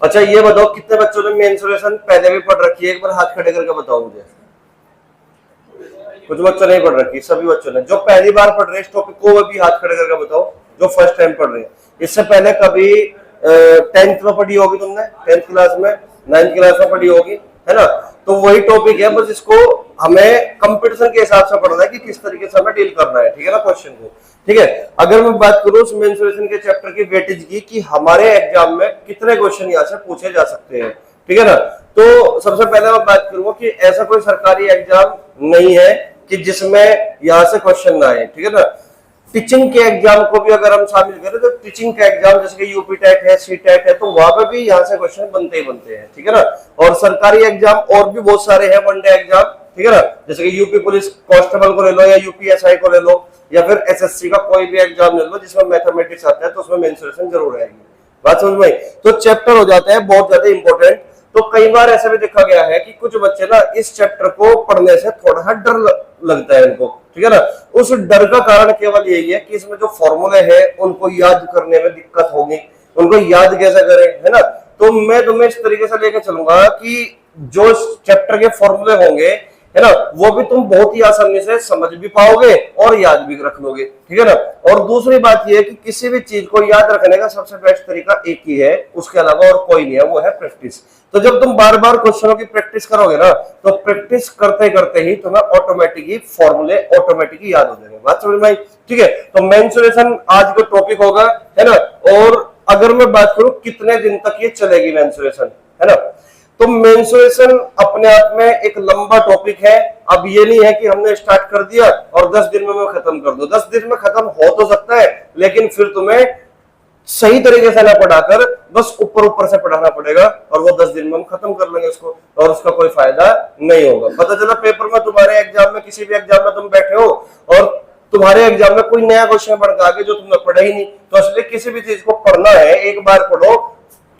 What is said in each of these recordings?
अच्छा ये बताओ कितने बच्चों ने मेंस्ट्रुएशन पहले भी पढ़ रखी है, एक बार हाथ खड़े करके बताओ मुझे। कुछ बच्चों ने पढ़ रखी, सभी बच्चों ने। जो पहली बार पढ़ रहे हैं इस टॉपिक को वो भी हाथ खड़े करके बताओ, जो फर्स्ट टाइम पढ़ रहे हैं। इससे पहले कभी 10th में पढ़ी होगी तुमने, 10th क्लास में, 9th क्लास में पढ़ी होगी, है ना। तो वही टॉपिक है, बस इसको हमें कंपटीशन के हिसाब से पढ़ना है कि किस तरीके से हमें डील करना है, ठीक है ना, क्वेश्चन को। ठीक है, अगर मैं बात करूं उस मेंस्ट्रुएशन के चैप्टर की वेटेज की कि हमारे एग्जाम में कितने क्वेश्चन यहाँ से पूछे जा सकते हैं, ठीक है ना। तो सबसे पहले मैं बात करूंगा कि ऐसा कोई सरकारी एग्जाम नहीं है कि जिसमें यहाँ से क्वेश्चन ना आए, ठीक है ना। टीचिंग के एग्जाम को भी अगर हम शामिल करें तो टीचिंग का एग्जाम जैसे कि यूपी टेट है, सी टेट है, तो वहां पे भी यहाँ से क्वेश्चन बनते ही बनते हैं, ठीक है ना। और सरकारी एग्जाम और भी बहुत सारे हैं, वनडे एग्जाम, ठीक है ना, जैसे कि यूपी पुलिस कांस्टेबल को ले लो या यूपीएसआई को ले लो या फिर एसएससी का कोई भी एग्जाम ले लो जिसमें मैथमेटिक्स आता है, तो उसमें मेंस्ट्रुएशन जरूर आएगी। बात समझ में आई? तो चैप्टर हो जाता है बहुत ज्यादा इंपॉर्टेंट। तो कई बार ऐसा भी देखा गया है कि कुछ बच्चे ना इस चैप्टर को पढ़ने से थोड़ा सा डर लगता है उनको, ठीक है ना। उस डर का कारण केवल यही है कि इसमें जो फॉर्मूले हैं उनको याद करने में दिक्कत होगी, उनको याद कैसे करें, है ना। तो मैं तुम्हें इस तरीके से लेकर चलूंगा कि जो चैप्टर के फॉर्मूले होंगे, है ना, वो भी तुम बहुत ही आसानी से समझ भी पाओगे और याद भी रख लोगे, ठीक है ना। और दूसरी बात यह है कि किसी भी चीज को याद रखने का सबसे बेस्ट तरीका एक ही है, उसके अलावा और कोई नहीं है, वो है प्रैक्टिस। तो जब तुम बार बार क्वेश्चनों की प्रैक्टिस करोगे ना, तो प्रैक्टिस करते करते ही तुम्हें ऑटोमेटिकली फॉर्मूले ऑटोमेटिकली याद हो जाएंगे। बात समझ में आई? ठीक है, तो मेंस्ट्रुएशन आज का टॉपिक होगा, है ना। और अगर मैं बात करूं कितने दिन तक ये चलेगी मेंस्ट्रुएशन, है ना, तो मेंस्ट्रुएशन अपने आप में एक लंबा टॉपिक है। अब ये नहीं है कि हमने स्टार्ट कर दिया और 10 दिन में मैं खत्म कर दूं। 10 दिन में खत्म हो तो सकता है, लेकिन फिर तुम्हें सही तरीके से ना पढ़ाकर बस ऊपर ऊपर से पढ़ाना पड़ेगा और वो 10 दिन में हम खत्म कर लेंगे उसको, और उसका कोई फायदा नहीं होगा। पता चला पेपर में, तुम्हारे एग्जाम में, किसी भी एग्जाम में तुम बैठे हो और तुम्हारे एग्जाम में कोई नया क्वेश्चन पढ़ के आगे जो तुमने पढ़ा ही नहीं। तो इसलिए किसी भी चीज को पढ़ना है, एक बार पढ़ो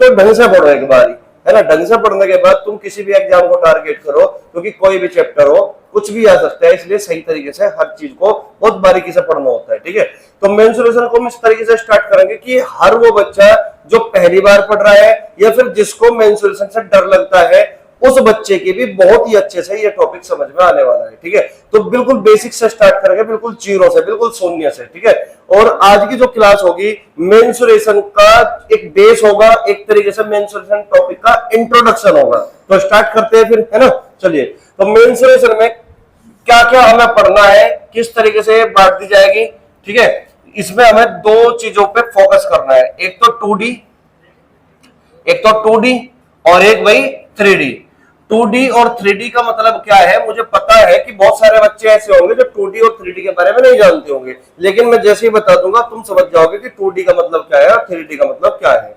तो ढंग से पढ़ो एक बार ही, है ना। ढंग से पढ़ने के बाद तुम किसी भी एग्जाम को टारगेट करो, क्योंकि कोई भी चैप्टर हो कुछ भी आ सकता है, इसलिए सही तरीके से हर चीज को बहुत बारीकी से पढ़ना होता है, ठीक है। तो मेंस्ट्रुएशन को हम इस तरीके से स्टार्ट करेंगे कि हर वो बच्चा जो पहली बार पढ़ रहा है या फिर जिसको मेंस्ट्रुएशन से डर लगता है, उस बच्चे के भी बहुत ही अच्छे से ये टॉपिक समझ में आने वाला है, ठीक है। तो बिल्कुल बेसिक से स्टार्ट करेंगे, बिल्कुल जीरो से, बिल्कुल शून्य से, ठीक है। और आज की जो क्लास होगी मेंस्ट्रुएशन का एक बेस होगा, एक तरीके से मेंस्ट्रुएशन टॉपिक का इंट्रोडक्शन होगा। तो स्टार्ट करते हैं फिर, है ना। चलिए, तो मेंस्ट्रुएशन में क्या क्या हमें पढ़ना है, किस तरीके से बांट दी जाएगी, ठीक है। इसमें हमें दो चीजों पे फोकस करना है, एक तो 2D और एक भाई 3D। 2D और 3D का मतलब क्या है, मुझे पता है कि बहुत सारे बच्चे ऐसे होंगे जो 2D और 3D के बारे में नहीं जानते होंगे, लेकिन मैं जैसे ही बता दूंगा तुम समझ जाओगे कि 2D का मतलब क्या है और 3D का मतलब क्या है।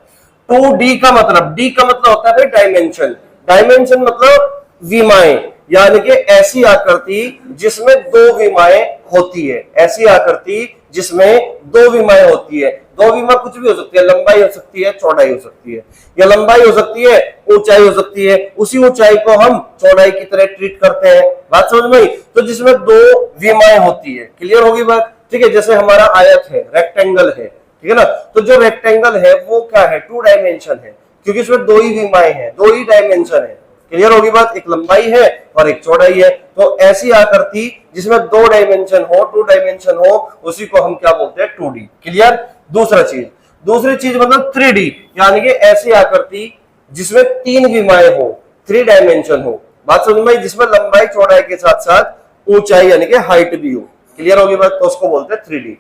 2D का मतलब, D का मतलब होता है डायमेंशन। डायमेंशन मतलब विमाएं, यानी कि ऐसी आकृति जिसमें दो विमाएं होती है, ऐसी आकृति जिसमें दो विमाएं होती है। दो विमा कुछ भी हो सकती है, लंबाई हो सकती है, चौड़ाई हो सकती है, या लंबाई हो सकती है, ऊंचाई हो सकती है, उसी ऊंचाई को हम चौड़ाई की तरह ट्रीट करते हैं। बात समझ में आई? तो जिसमें दो विमाएं होती है, क्लियर होगी बात, ठीक है। जैसे हमारा आयत है, रेक्टेंगल है, ठीक है ना। तो जो रेक्टेंगल है वो क्या है, 2 डायमेंशन है, क्योंकि इसमें दो ही विमाएं हैं, दो ही डायमेंशन है, क्लियर होगी बात। एक लंबाई है और एक चौड़ाई है। तो ऐसी आकृति जिसमें 2 डायमेंशन हो, 2 डायमेंशन हो, उसी को हम क्या बोलते हैं, 2D, क्लियर। दूसरी चीज मतलब 3D, यानी कि ऐसी आकृति जिसमें 3 विमाएं हो, 3 डायमेंशन हो। बात समझ में आई? जिसमें लंबाई चौड़ाई के साथ साथ ऊंचाई यानी कि हाइट भी हो, क्लियर होगी बात। तो उसको बोलते हैं 3D।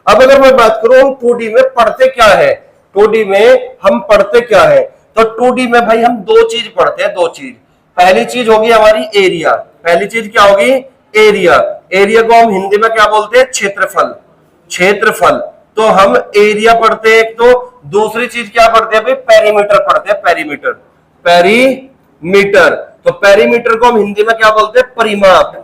अब अगर मैं बात करूं हम 2D में पढ़ते क्या है, 2D में हम पढ़ते क्या है, तो 2D में भाई हम दो चीज पढ़ते हैं, दो चीज। पहली चीज होगी हमारी एरिया। पहली चीज क्या होगी, एरिया। एरिया को हम हिंदी में क्या बोलते हैं, क्षेत्रफल। क्षेत्रफल, तो हम एरिया पढ़ते हैं एक। तो दूसरी चीज क्या पढ़ते हैं भाई, पेरीमीटर पढ़ते हैं, पेरीमीटर। पेरीमीटर, तो पेरीमीटर को हम हिंदी में क्या बोलते हैं, परिमाप।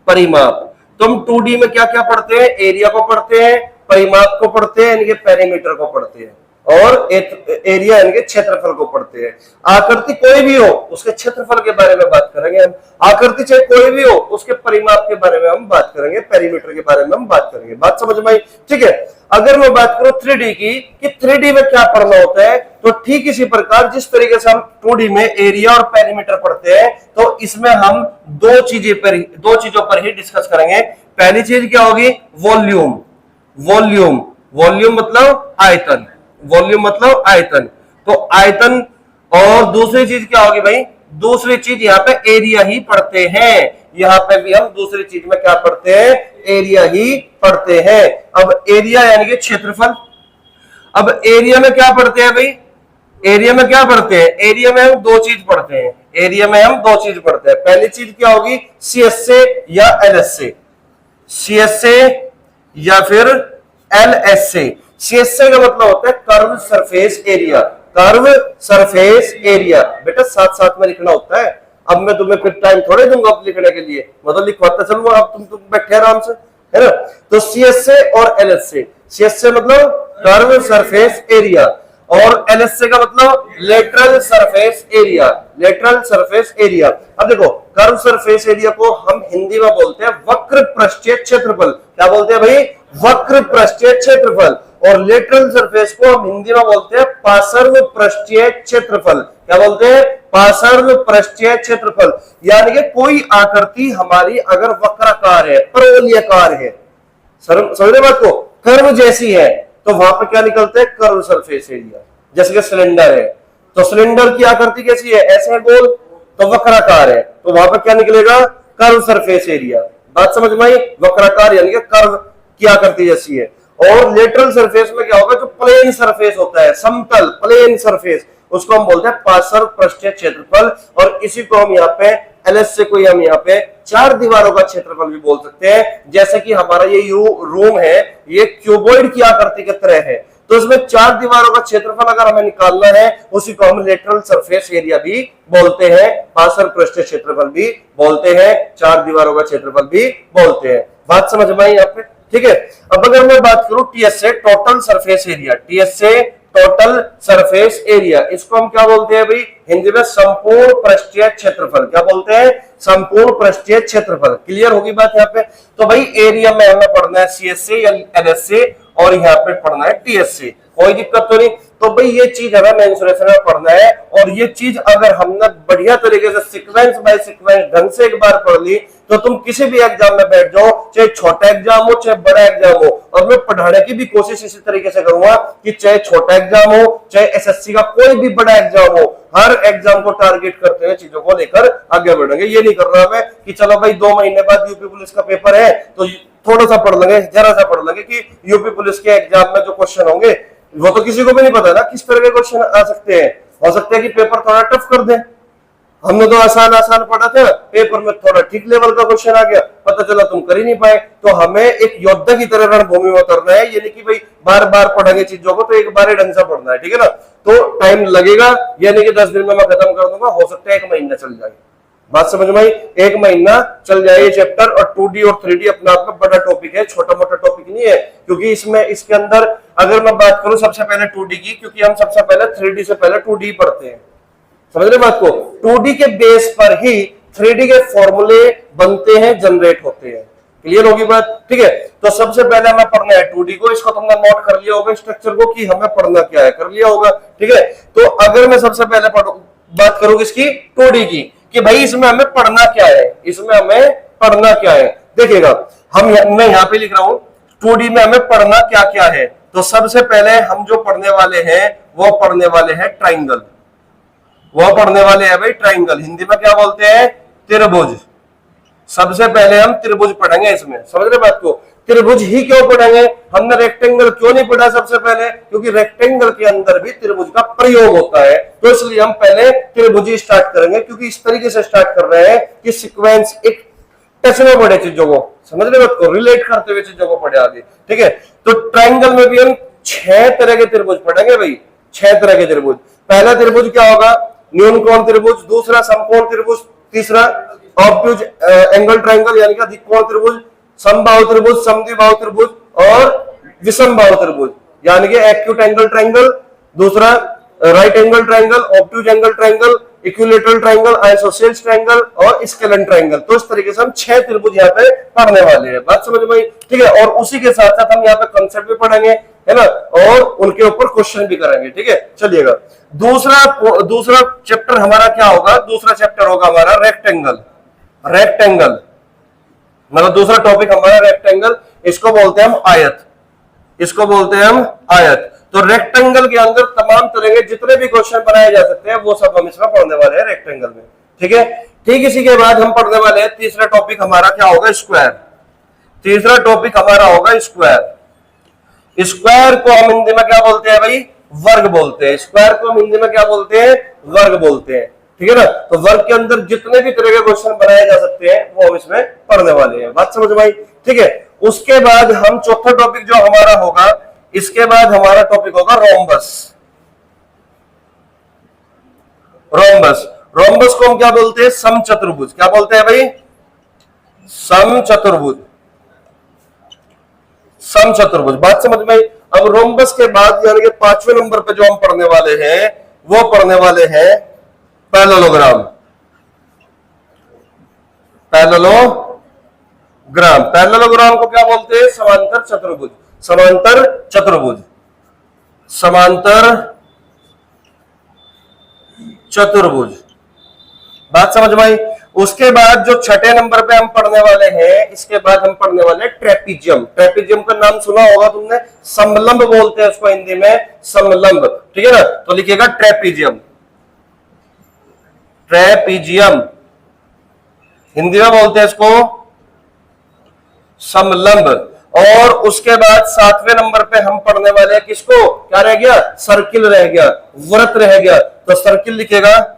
परिमाप। तो हम 2D में क्या क्या पढ़ते हैं, एरिया को पढ़ते हैं, परिमाप को पढ़ते हैं, यानी कि पेरीमीटर को पढ़ते हैं। और एरिया यानी कि क्षेत्रफल को पढ़ते हैं। आकृति कोई भी हो उसके क्षेत्रफल के बारे में बात करेंगे हम। आकृति चाहे कोई भी हो उसके परिमाप के बारे में हम बात करेंगे, पेरीमीटर के बारे में हम बात करेंगे। बात समझ में आई? ठीक है। अगर मैं बात करूं 3D की कि 3D में क्या पढ़ना होता है, तो ठीक इसी प्रकार जिस तरीके से हम 2D में एरिया और पेरीमीटर पढ़ते हैं, तो इसमें हम दो चीजों पर ही डिस्कस करेंगे। पहली चीज क्या होगी? वॉल्यूम। वॉल्यूम वॉल्यूम मतलब आयतन, वॉल्यूम मतलब आयतन। तो आयतन, और दूसरी चीज क्या होगी भाई? दूसरी चीज यहाँ पे एरिया ही पढ़ते हैं। यहाँ पे भी हम दूसरी चीज में क्या पढ़ते हैं? एरिया ही पढ़ते हैं। अब एरिया यानी कि क्षेत्रफल। अब एरिया में क्या पढ़ते हैं भाई? एरिया में क्या पढ़ते हैं? एरिया में हम दो चीज पढ़ते हैं। एरिया में हम दो चीज पढ़ते हैं। पहली चीज क्या होगी? CSA या LSA। CSA या फिर LSA। CSA का मतलब होता है curve surface area. Curve surface area बेटा साथ साथ में लिखना होता है। अब मैं तुम्हें फिर टाइम थोड़े दूंगा अब लिखने के लिए, मतलब लिखवाता चलूंगा, अब तुम बैठे आराम से, है ना। तो CSA और LSA। CSA मतलब कर्व सरफेस एरिया और LSA का मतलब lateral surface area. Lateral surface area. अब देखो, कर्व सरफेस एरिया को हम हिंदी में बोलते हैं वक्र पृष्ठीय क्षेत्रफल। क्या बोलते हैं भाई? वक्र पृष्ठीय क्षेत्रफल। और लेटरल सरफेस को हम हिंदी में बोलते हैं पार्श्व पृष्ठीय क्षेत्रफल। क्या बोलते हैं? पार्श्व पृष्ठीय क्षेत्रफल। यानी कि कोई आकृति हमारी अगर वक्राकार है, परवलयाकार है, समझ रहे बात को, कर्व जैसी है, तो वहां पर क्या निकलते हैं? Curve surface area. जैसे कि सिलेंडर है, तो सिलेंडर की आकृति कैसी है? ऐसे है गोल, तो वक्राकार है, तो वहां पर क्या निकलेगा? Curve surface area. बात समझ में आई? वक्राकार यानी कि कर्व की आकृति जैसी है। और लेटरल सरफेस में क्या होगा? जो प्लेन सरफेस होता है, समतल प्लेन सरफेस, उसको हम बोलते हैं पार्श्व पृष्ठीय क्षेत्रफल। और इसी को हम यहाँ पे LSA को हम यहाँ पे चार दीवारों का क्षेत्रफल भी बोल सकते हैं। जैसे कि हमारा ये रूम है, ये क्यूबॉइड की आकृति की तरह है, तो इसमें चार दीवारों का क्षेत्रफल अगर हमें निकालना है, उसी को हम लेटरल सरफेस एरिया भी बोलते हैं, पार्श्व पृष्ठीय क्षेत्रफल भी बोलते हैं, चार दीवारों का क्षेत्रफल भी बोलते हैं। बात समझ में आई यहाँ पे? ठीक है। अब अगर मैं बात करूं TSA, total surface area, TSA total surface area, इसको हम क्या बोलते हैं भाई? हिंदी में संपूर्ण पृष्ठीय क्षेत्रफल। क्या बोलते हैं? संपूर्ण पृष्ठीय क्षेत्रफल। क्लियर होगी बात यहाँ पे? तो भाई एरिया में हमें पढ़ना है CSA या LSA और यहाँ पे पढ़ना है TSA। कोई दिक्कत तो नहीं। तो भाई ये चीज हमें मेंसुरेशन में पढ़ना है, और ये चीज अगर हमने बढ़िया तरीके से सीक्वेंस बाय सीक्वेंस ढंग से एक बार पढ़ ली, तो तुम किसी भी एग्जाम में बैठ जाओ, चाहे छोटा एग्जाम हो चाहे बड़ा एग्जाम हो। और मैं पढ़ाने की भी कोशिश इसी तरीके से करूंगा कि चाहे छोटा एग्जाम हो चाहे SSC का कोई भी बड़ा एग्जाम हो, हर एग्जाम को टारगेट करते हुए चीजों को लेकर आगे बढ़ेंगे। ये नहीं कर रहा मैं कि चलो भाई 2 महीने बाद यूपी पुलिस का पेपर है तो थोड़ा सा पढ़ लेंगे, जरा सा पढ़ लेंगे, कि यूपी पुलिस के एग्जाम में जो क्वेश्चन होंगे वो तो किसी को भी नहीं पता ना किस तरह के क्वेश्चन आ सकते हैं। हो सकता है कि पेपर थोड़ा टफ कर दे। हमने तो आसान आसान पढ़ा था, पेपर में थोड़ा ठीक लेवल का क्वेश्चन आ गया, पता चला तुम कर ही नहीं पाए। तो हमें एक योद्धा की तरह रणभूमि में उतरना है, ये नहीं कि भाई बार बार पढ़ेंगे चीजों को, तो एक बार ही ढंग से पढ़ना है, ठीक है ना। तो टाइम लगेगा, ये नहीं कि 10 दिन में मैं खत्म कर दूंगा, हो सकता है 1 महीना चल जाए। बात समझ में आई? 1 महीना चल जाए ये चैप्टर। और 2D और 3D अपने आप में बड़ा टॉपिक है, छोटा मोटा टॉपिक नहीं है। क्योंकि इसके अंदर अगर मैं बात करूं सबसे पहले 2D की, क्योंकि हम सबसे पहले 3D से पहले 2D पढ़ते हैं, समझ रहे बात को। 2D के बेस पर ही 3D के फॉर्मूले बनते हैं, जनरेट होते हैं। क्लियर होगी बात? ठीक है। तो सबसे पहले हमें पढ़ना है 2D को। इसको तुमने नोट कर लिया होगा स्ट्रक्चर को कि हमें पढ़ना क्या है, कर लिया होगा, ठीक है। तो अगर मैं सबसे पहले बात करूं किसकी? 2D की, कि भाई इसमें हमें पढ़ना क्या है, इसमें हमें पढ़ना क्या है। देखिएगा, मैं यहां पे लिख रहा हूं 2D में हमें पढ़ना क्या क्या है। तो सबसे पहले हम जो पढ़ने वाले हैं वो पढ़ने वाले हैं ट्राइंगल। वो पढ़ने वाले हैं भाई ट्राइंगल, हिंदी में क्या बोलते हैं? त्रिभुज। सबसे पहले हम त्रिभुज पढ़ेंगे इसमें, समझ रहे बात को। त्रिभुज ही क्यों पढ़ेंगे? हमने रेक्टेंगल क्यों नहीं पढ़ा सबसे पहले? क्योंकि रेक्टेंगल के अंदर भी त्रिभुज का प्रयोग होता है, तो इसलिए हम पहले त्रिभुज ही स्टार्ट करेंगे। क्योंकि इस तरीके से स्टार्ट कर रहे हैं कि सीक्वेंस एक टच में पढ़े चीजों को, समझ रहे बात को, रिलेट करते हुए चीजों को पढ़े आगे, ठीक है। तो ट्राइंगल में भी हम 6 तरह के त्रिभुज पढ़ेंगे भाई, 6 तरह के त्रिभुज। पहला त्रिभुज क्या होगा? न्यून कोण त्रिभुज। दूसरा समकोण त्रिभुज। तीसरा ऑब्ट्यूज एंगल ट्राइंगल यानी कि अधिक कोण त्रिभुज। समबाहु त्रिभुज, समद्विबाहु त्रिभुज और विषमबाहु त्रिभुज यानी कि एक्यूट एंगल ट्राइंगल, दूसरा right angle triangle, obtuse angle triangle, equilateral triangle, isosceles triangle और स्केलन ट्राइंगल। तो इस तरीके से हम 6 त्रिभुज यहाँ पे पढ़ने वाले हैं, बात समझ में आई? ठीक है, और उसी के साथ साथ हम यहाँ पे कंसेप्ट भी पढ़ेंगे, है ना, और उनके ऊपर क्वेश्चन भी करेंगे। ठीक है, चलिएगा। दूसरा चैप्टर हमारा क्या होगा? दूसरा चैप्टर होगा हमारा रेक्टेंगल। रेक्टेंगल मतलब दूसरा टॉपिक हमारा रेक्टेंगल, इसको बोलते हैं हम आयत, इसको बोलते हैं हम आयत। तो रेक्टेंगल के अंदर तमाम तरह के जितने भी क्वेश्चन बनाए जा सकते हैं वो सब हम इसमें पढ़ने वाले हैं रेक्टेंगल में। ठीक है, ठीक। इसी के बाद हम पढ़ने वाले हैं तीसरा टॉपिक हमारा क्या होगा? स्क्वायर। तीसरा टॉपिक हमारा होगा स्क्वायर। स्क्वायर को हम हिंदी में क्या बोलते हैं भाई? वर्ग बोलते हैं। स्क्वायर को हम हिंदी में क्या बोलते हैं? वर्ग बोलते हैं। ठीक है ना, तो वर्ग के अंदर जितने भी तरह के क्वेश्चन बनाए जा सकते हैं वो हम इसमें पढ़ने वाले हैं, बात समझ में आई? ठीक है, उसके बाद हम चौथा टॉपिक जो हमारा होगा, इसके बाद हमारा टॉपिक होगा रोम्बस। रोम्बस, रोम्बस को हम क्या बोलते हैं? समचतुर्भुज। क्या बोलते हैं भाई? समचतुर्भुज। समचतुर्भुज, बात समझ में आई? अब रोम्बस के बाद यानी कि 5वें नंबर पे जो हम पढ़ने वाले हैं वो पढ़ने वाले हैं पैरेललोग्राम। पैरेललोग्राम, पैरेललोग्राम को क्या बोलते हैं? समांतर चतुर्भुज। समांतर चतुर्भुज, समांतर चतुर्भुज, बात समझ में आई? उसके बाद जो छठे नंबर पे हम पढ़ने वाले हैं, इसके बाद हम पढ़ने वाले हैं ट्रेपीजियम। ट्रेपीजियम का नाम सुना होगा तुमने, समलंब बोलते हैं उसको हिंदी में, समलंब। ठीक है ना, तो लिखिएगा ट्रेपीजियम। ट्रेपीजियम हिंदी में बोलते हैं इसको समलंब। और उसके बाद 7वें नंबर पे हम पढ़ने वाले हैं किसको? क्या रह गया? सर्किल रह गया, वृत्त रह गया। तो सर्किल लिखेगा,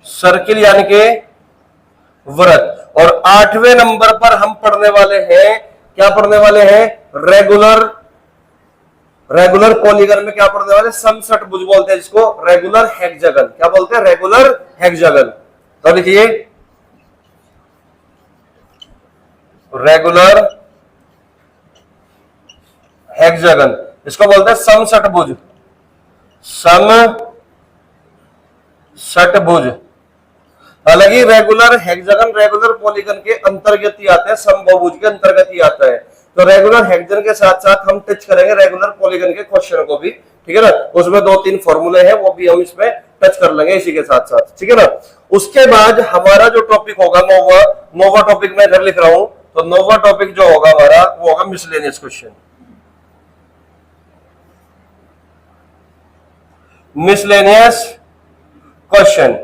सर्किल यानी कि वृत्त। और 8वें नंबर पर हम पढ़ने वाले हैं, क्या पढ़ने वाले हैं? रेगुलर। रेगुलर पॉलीगन में क्या पढ़ने वाले? समषटभुज बोलते हैं जिसको, रेगुलर हेक्सागन। क्या बोलते हैं? Regular hexagon. तो लिखिए रेगुलर हेक्सागन, इसको बोलते हैं समषटभुज। समषटभुज। हालांकि रेगुलर हेक्सागन रेगुलर पॉलीगन के अंतर्गत ही आते हैं, समबाहुभुज के अंतर्गत ही आता है। तो रेगुलर हेक्सागन के साथ साथ हम टच करेंगे रेगुलर पॉलीगन के क्वेश्चन को भी। ठीक है ना, उसमें 2-3 फॉर्मूले हैं वो भी हम इसमें टच कर लेंगे इसी के साथ साथ। ठीक है ना, उसके बाद हमारा जो टॉपिक होगा नोवा, नोवा टॉपिक मैं इधर लिख रहा हूं। तो नोवा टॉपिक जो होगा हमारा वो होगा मिसलेनियस क्वेश्चन। Miscellaneous question.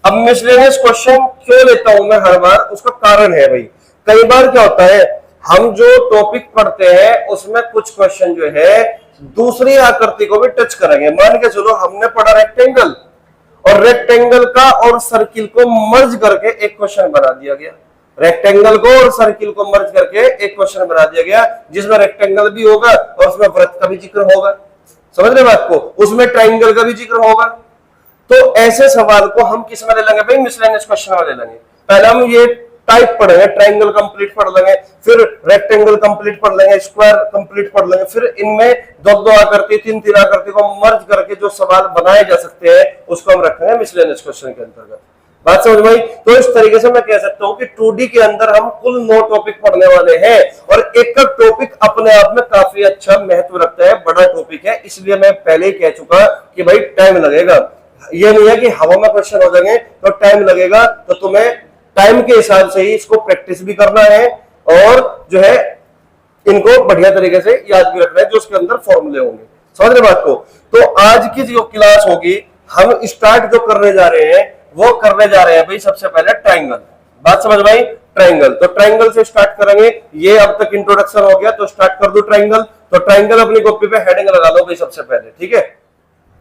अब मिसलेनियस क्वेश्चन क्यों लेता हूं मैं हर बार? उसका कारण है भाई, कई बार क्या होता है हम जो टॉपिक पढ़ते हैं उसमें कुछ क्वेश्चन जो है दूसरी आकृति को भी टच करेंगे। मान के चलो हमने पढ़ा रेक्टेंगल, और रेक्टेंगल का और सर्किल को मर्ज करके एक क्वेश्चन बना दिया गया। रेक्टेंगल को और सर्किल को मर्ज करके एक क्वेश्चन बना दिया गया जिसमें रेक्टेंगल भी होगा और उसमें वृत्त का भी जिक्र होगा। समझ रहे बात को? उसमें ट्राइंगल का भी जिक्र होगा। तो ऐसे सवाल को हम किस में ले लेंगे भाई? मिसलेनियस क्वेश्चन में ले लेंगे। पहले हम ये टाइप पढ़ेंगे, ट्राइंगल कंप्लीट पढ़ लेंगे, फिर रेक्टेंगल कंप्लीट पढ़ लेंगे, स्क्वायर कंप्लीट पढ़ लेंगे, फिर इनमें 2-2 आकृति 3-3 आकृति को मर्ज करके जो सवाल बनाए जा सकते हैं उसको हम रखेंगे मिसलेनियस क्वेश्चन के अंतर्गत। बात समझ में आई? तो इस तरीके से मैं कह सकता हूं कि 2D के अंदर हम कुल 9 टॉपिक पढ़ने वाले हैं, और एक टॉपिक अपने आप में काफी अच्छा महत्व रखता है, बड़ा टॉपिक है। इसलिए मैं पहले ही कह चुका कि भाई टाइम लगेगा। ये नहीं है कि हवा में क्वेश्चन हो जाएंगे तो टाइम लगेगा, तो तुम्हें टाइम के हिसाब से ही इसको प्रैक्टिस भी करना है और जो है इनको बढ़िया तरीके से याद भी रखना है जो उसके अंदर फॉर्मूले होंगे। समझ रहे बात को? तो आज की जो क्लास होगी हम स्टार्ट जो करने जा रहे हैं वो करने जा रहे हैं भाई सबसे पहले ट्राइंगल। बात समझ में आई? ट्राइंगल, तो ट्राइंगल से स्टार्ट करेंगे। ये अब तक इंट्रोडक्शन हो गया, तो स्टार्ट कर दो ट्राइंगल। तो ट्राइंगल अपनी कॉपी पे हेडिंग लगा लो भाई सबसे पहले। ठीक है,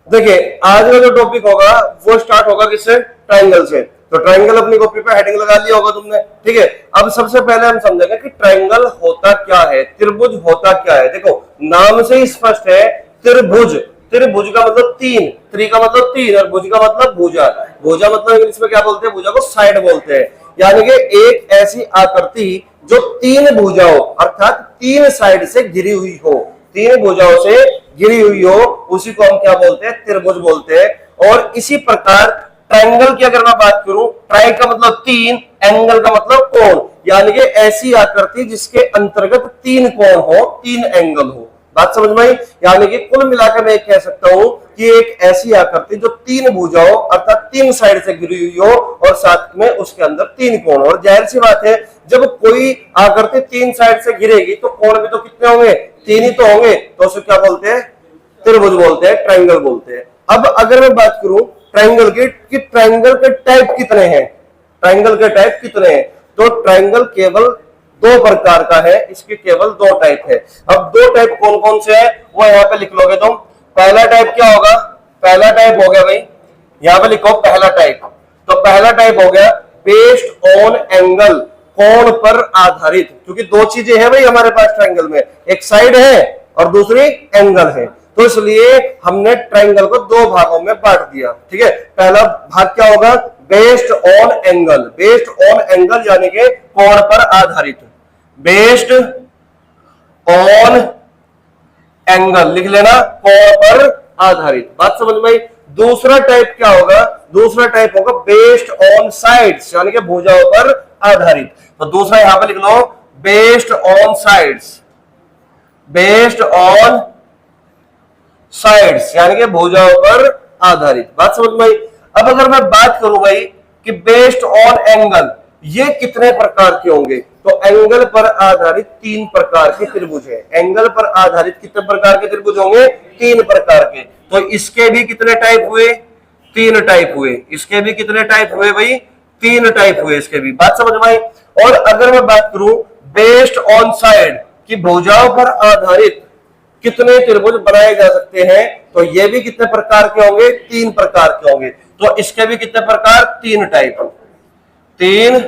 देखिए आज का जो टॉपिक होगा वो स्टार्ट होगा किससे? ट्राइंगल से। तो ट्राइंगल अपनी कॉपी पे हेडिंग लगा लिया होगा तुमने। ठीक है, अब सबसे पहले हम समझेंगे कि ट्राइंगल होता क्या है, त्रिभुज होता क्या है। देखो नाम से ही स्पष्ट है, त्रिभुज। त्रिभुज का मतलब 3, त्रि का मतलब 3 और भुज का मतलब भुजा। भुजा मतलब इंग्लिश में क्या बोलते हैं? भुजा को साइड बोलते हैं। यानी कि एक ऐसी आकृति जो 3 भुजाओं अर्थात 3 साइड से घिरी हुई हो। तीन भुजाओं से घिरी हुई हो, उसी को हम क्या बोलते हैं, त्रिभुज बोलते हैं। और इसी प्रकार ट्रायंगल की अगर मैं बात करूं, ट्राई का मतलब तीन, एंगल का मतलब कोण, यानी कि ऐसी आकृति जिसके अंतर्गत तीन कोण हो, तीन एंगल हो। बात समझ में आई? यानी कि कुल मिलाकर मैं कह सकता हूं कि एक ऐसी आकृति जो तीन भुजाओं अर्थात तीन साइड से घिरी हुई हो और साथ में उसके अंदर तीन कोण हो। और जाहिर सी बात है, जब कोई आकृति तीन साइड से घिरेगी तो कोण भी तो कितने होंगे, तीन ही तो होंगे, तो उसे क्या बोलते हैं, त्रिभुज बोलते हैं, ट्रायंगल बोलते हैं। अब अगर मैं बात करूं ट्रायंगल की, कि ट्रायंगल के टाइप कितने हैं, ट्रायंगल के टाइप कितने हैं, तो ट्रायंगल केवल दो प्रकार का है, इसके केवल दो टाइप है। अब दो टाइप कौन कौन से है वो यहाँ पे लिख लोगे तुम। पहला टाइप क्या होगा, पहला टाइप हो गया भाई, यहाँ पे लिखो पहला टाइप। तो पहला टाइप हो गया बेस्ड ऑन एंगल, कोण पर आधारित, क्योंकि दो चीजें हैं भाई हमारे पास ट्रायंगल में, एक साइड है और दूसरी एंगल है, तो इसलिए हमने ट्रायंगल को दो भागों में बांट दिया। ठीक है, पहला भाग क्या होगा, based on angle, based on angle यानी कि कोण पर आधारित, बेस्ड ऑन एंगल लिख लेना, कोण पर आधारित। बात समझ में आई? दूसरा टाइप क्या होगा, दूसरा टाइप होगा बेस्ड ऑन साइड्स, यानी कि भुजाओं पर आधारित। तो दूसरा यहां पर लिख लो based on sides, based on sides यानी कि भुजाओं पर आधारित। बात समझ में आई? अब अगर मैं बात करूं भाई कि बेस्ड ऑन एंगल, ये कितने प्रकार के होंगे, तो एंगल पर आधारित तीन प्रकार के त्रिभुज है। एंगल पर आधारित कितने प्रकार के त्रिभुज होंगे, तीन प्रकार के। तो इसके भी कितने टाइप हुए, तीन टाइप हुए। इसके भी कितने टाइप हुए भाई, तीन टाइप हुए इसके भी। बात समझ में आई? और अगर मैं बात करूं बेस्ड ऑन साइड की भुजाओं पर आधारित कितने त्रिभुज बनाए जा सकते हैं, तो ये भी कितने प्रकार के होंगे, तीन प्रकार के होंगे। तो इसके भी कितने प्रकार, तीन टाइप, तीन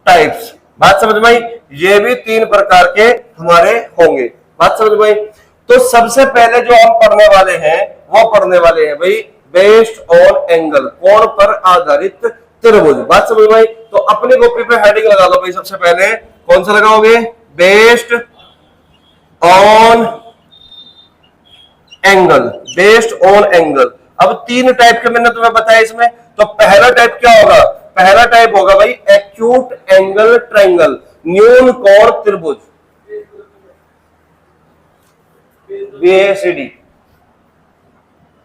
टाइप्स। बात समझ में आई? ये भी तीन प्रकार के हमारे होंगे। बात समझ में आई? तो सबसे पहले जो हम पढ़ने वाले हैं वो पढ़ने वाले हैं भाई बेस्ड ऑन एंगल, कोण पर आधारित त्रिभुज। बात समझ में आई? तो अपनी कॉपी पे हेडिंग लगा लो भाई। सबसे पहले कौन सा लगाओगे, based on angle, based on angle. अब तीन टाइप के मैंने तुम्हें बताया इसमें, तो पहला टाइप क्या होगा, पहला टाइप होगा भाई एक्यूट एंगल ट्रायंगल, न्यून कोण त्रिभुज, बीएसीडी।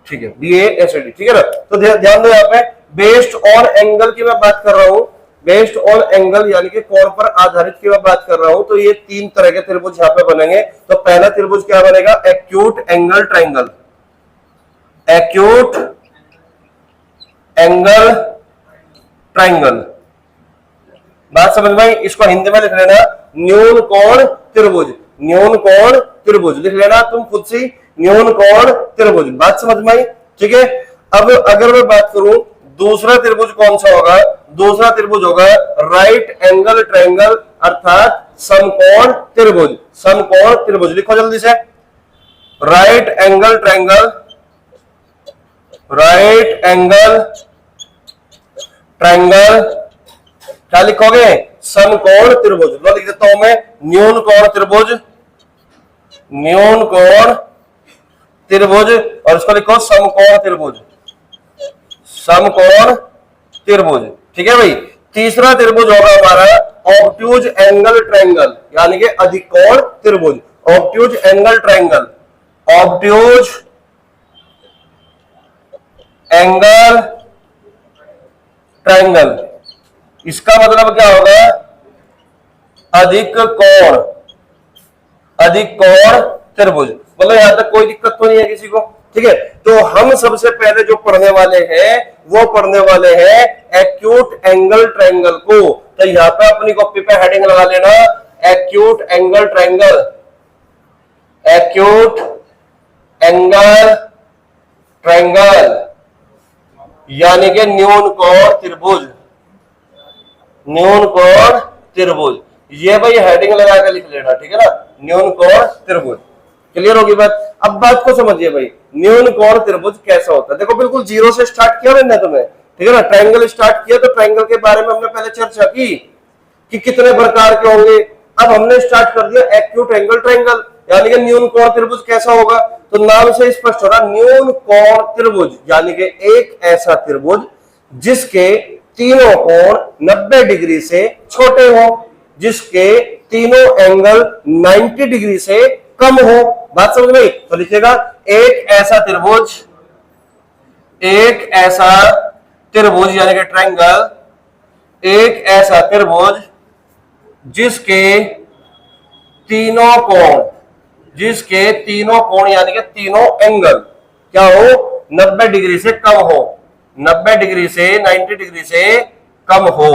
ठीक है, बीएसीडी, ठीक है ना। तो ध्यान दो यहाँ पे बेस्ड ऑन एंगल की मैं बात कर रहा हूं, बेस्ड ऑन एंगल यानी कि कोण पर आधारित की मैं बात कर रहा हूं। तो ये तीन तरह के त्रिभुज यहाँ पे बनेंगे। तो पहला त्रिभुज क्या बनेगा, acute angle triangle, acute angle triangle. बात समझ में आई? इसको हिंदी में लिख लेना न्यून कोण त्रिभुज, न्यून कोण त्रिभुज लिख लेना तुम खुद से, न्यून कोण त्रिभुज। बात समझ में आई? ठीक है। अब अगर मैं बात करूं दूसरा त्रिभुज कौन सा होगा, दूसरा त्रिभुज होगा राइट एंगल ट्रायंगल अर्थात समकोण त्रिभुज, समकोण त्रिभुज। लिखो जल्दी से, right angle triangle, right angle triangle, क्या लिखोगे, समकोण त्रिभुज। लो लिख देता हूं मैं न्यून कोण त्रिभुज, न्यून कोण त्रिभुज, और इसको लिखो समकोण त्रिभुज, समकोण त्रिभुज। ठीक है भाई। तीसरा त्रिभुज होगा हमारा ऑब्ट्यूज एंगल ट्रायंगल यानी कि अधिकोण त्रिभुज, obtuse angle triangle, obtuse angle triangle. इसका मतलब क्या होगा, अधिक कोण, अधिक कोण त्रिभुज। मतलब यहां तक कोई दिक्कत तो नहीं है किसी को? ठीक है। तो हम सबसे पहले जो पढ़ने वाले हैं वो पढ़ने वाले हैं एक्यूट एंगल ट्रायंगल को। तो यहां पे अपनी कॉपी पे हेडिंग लगा लेना acute angle triangle, acute angle triangle यानी कि न्यून कोण त्रिभुज, न्यून कोण त्रिभुज। ये भाई हेडिंग लगा के लिख लेना, ठीक है ना, न्यून कोण त्रिभुज। क्लियर होगी बात? अब बात को समझिए भाई, न्यून कोण त्रिभुज कैसा होता है। देखो बिल्कुल जीरो से स्टार्ट किया मैंने तुम्हें, ठीक है ना। ट्रायंगल स्टार्ट किया तो ट्रायंगल के बारे में हमने पहले चर्चा की कि कितने प्रकार के होंगे। अब हमने स्टार्ट कर दिया एक्यूट एंगल ट्रायंगल, यानी कि न्यून कोण त्रिभुज कैसा होगा, तो नाम से स्पष्ट हो रहा, न्यून कोण त्रिभुज यानी कि एक ऐसा त्रिभुज जिसके तीनों कोण 90 डिग्री से छोटे हो, जिसके तीनों एंगल 90 डिग्री से कम हो। बात समझ में? तो लिखिएगा एक ऐसा त्रिभुज, एक ऐसा त्रिभुज यानी कि ट्रायंगल, एक ऐसा त्रिभुज जिसके तीनों कोण, जिसके तीनों कोण यानी कि तीनों एंगल क्या हो, 90 डिग्री से कम हो, 90 डिग्री से 90 डिग्री से कम हो।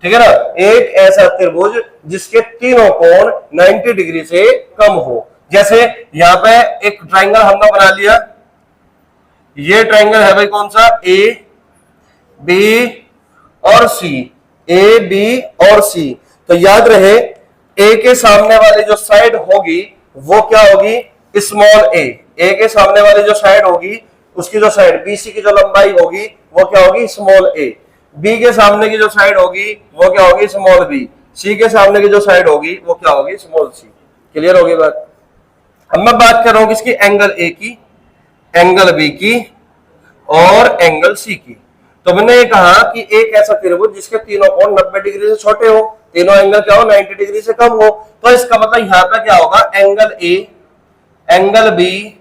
ठीक है ना, एक ऐसा त्रिभुज जिसके तीनों कोण 90 डिग्री से कम हो। जैसे यहां पे एक ट्रायंगल हमने बना लिया, ये ट्रायंगल है भाई कौन सा, ए बी और सी, ए बी और सी। तो याद रहे ए के सामने वाली जो साइड होगी वो क्या होगी, स्मॉल ए के सामने वाली जो साइड होगी उसकी जो साइड बीसी की जो लंबाई होगी वो क्या होगी, स्मॉल ए। बी के सामने की जो साइड होगी वो क्या होगी, स्मॉल बी। सी के सामने की जो साइड होगी वो क्या होगी, स्मॉल सी। क्लियर होगी बात? अब मैं बात कर रहा हूं किसकी, एंगल ए की, एंगल बी की और एंगल सी की। तो मैंने ये कहा कि एक ऐसा त्रिभुज जिसके तीनों कोण 90 डिग्री से छोटे हो, तीनों एंगल क्या हो, 90 डिग्री से कम हो। तो इसका मतलब यहां पर क्या होगा, एंगल ए, एंगल बी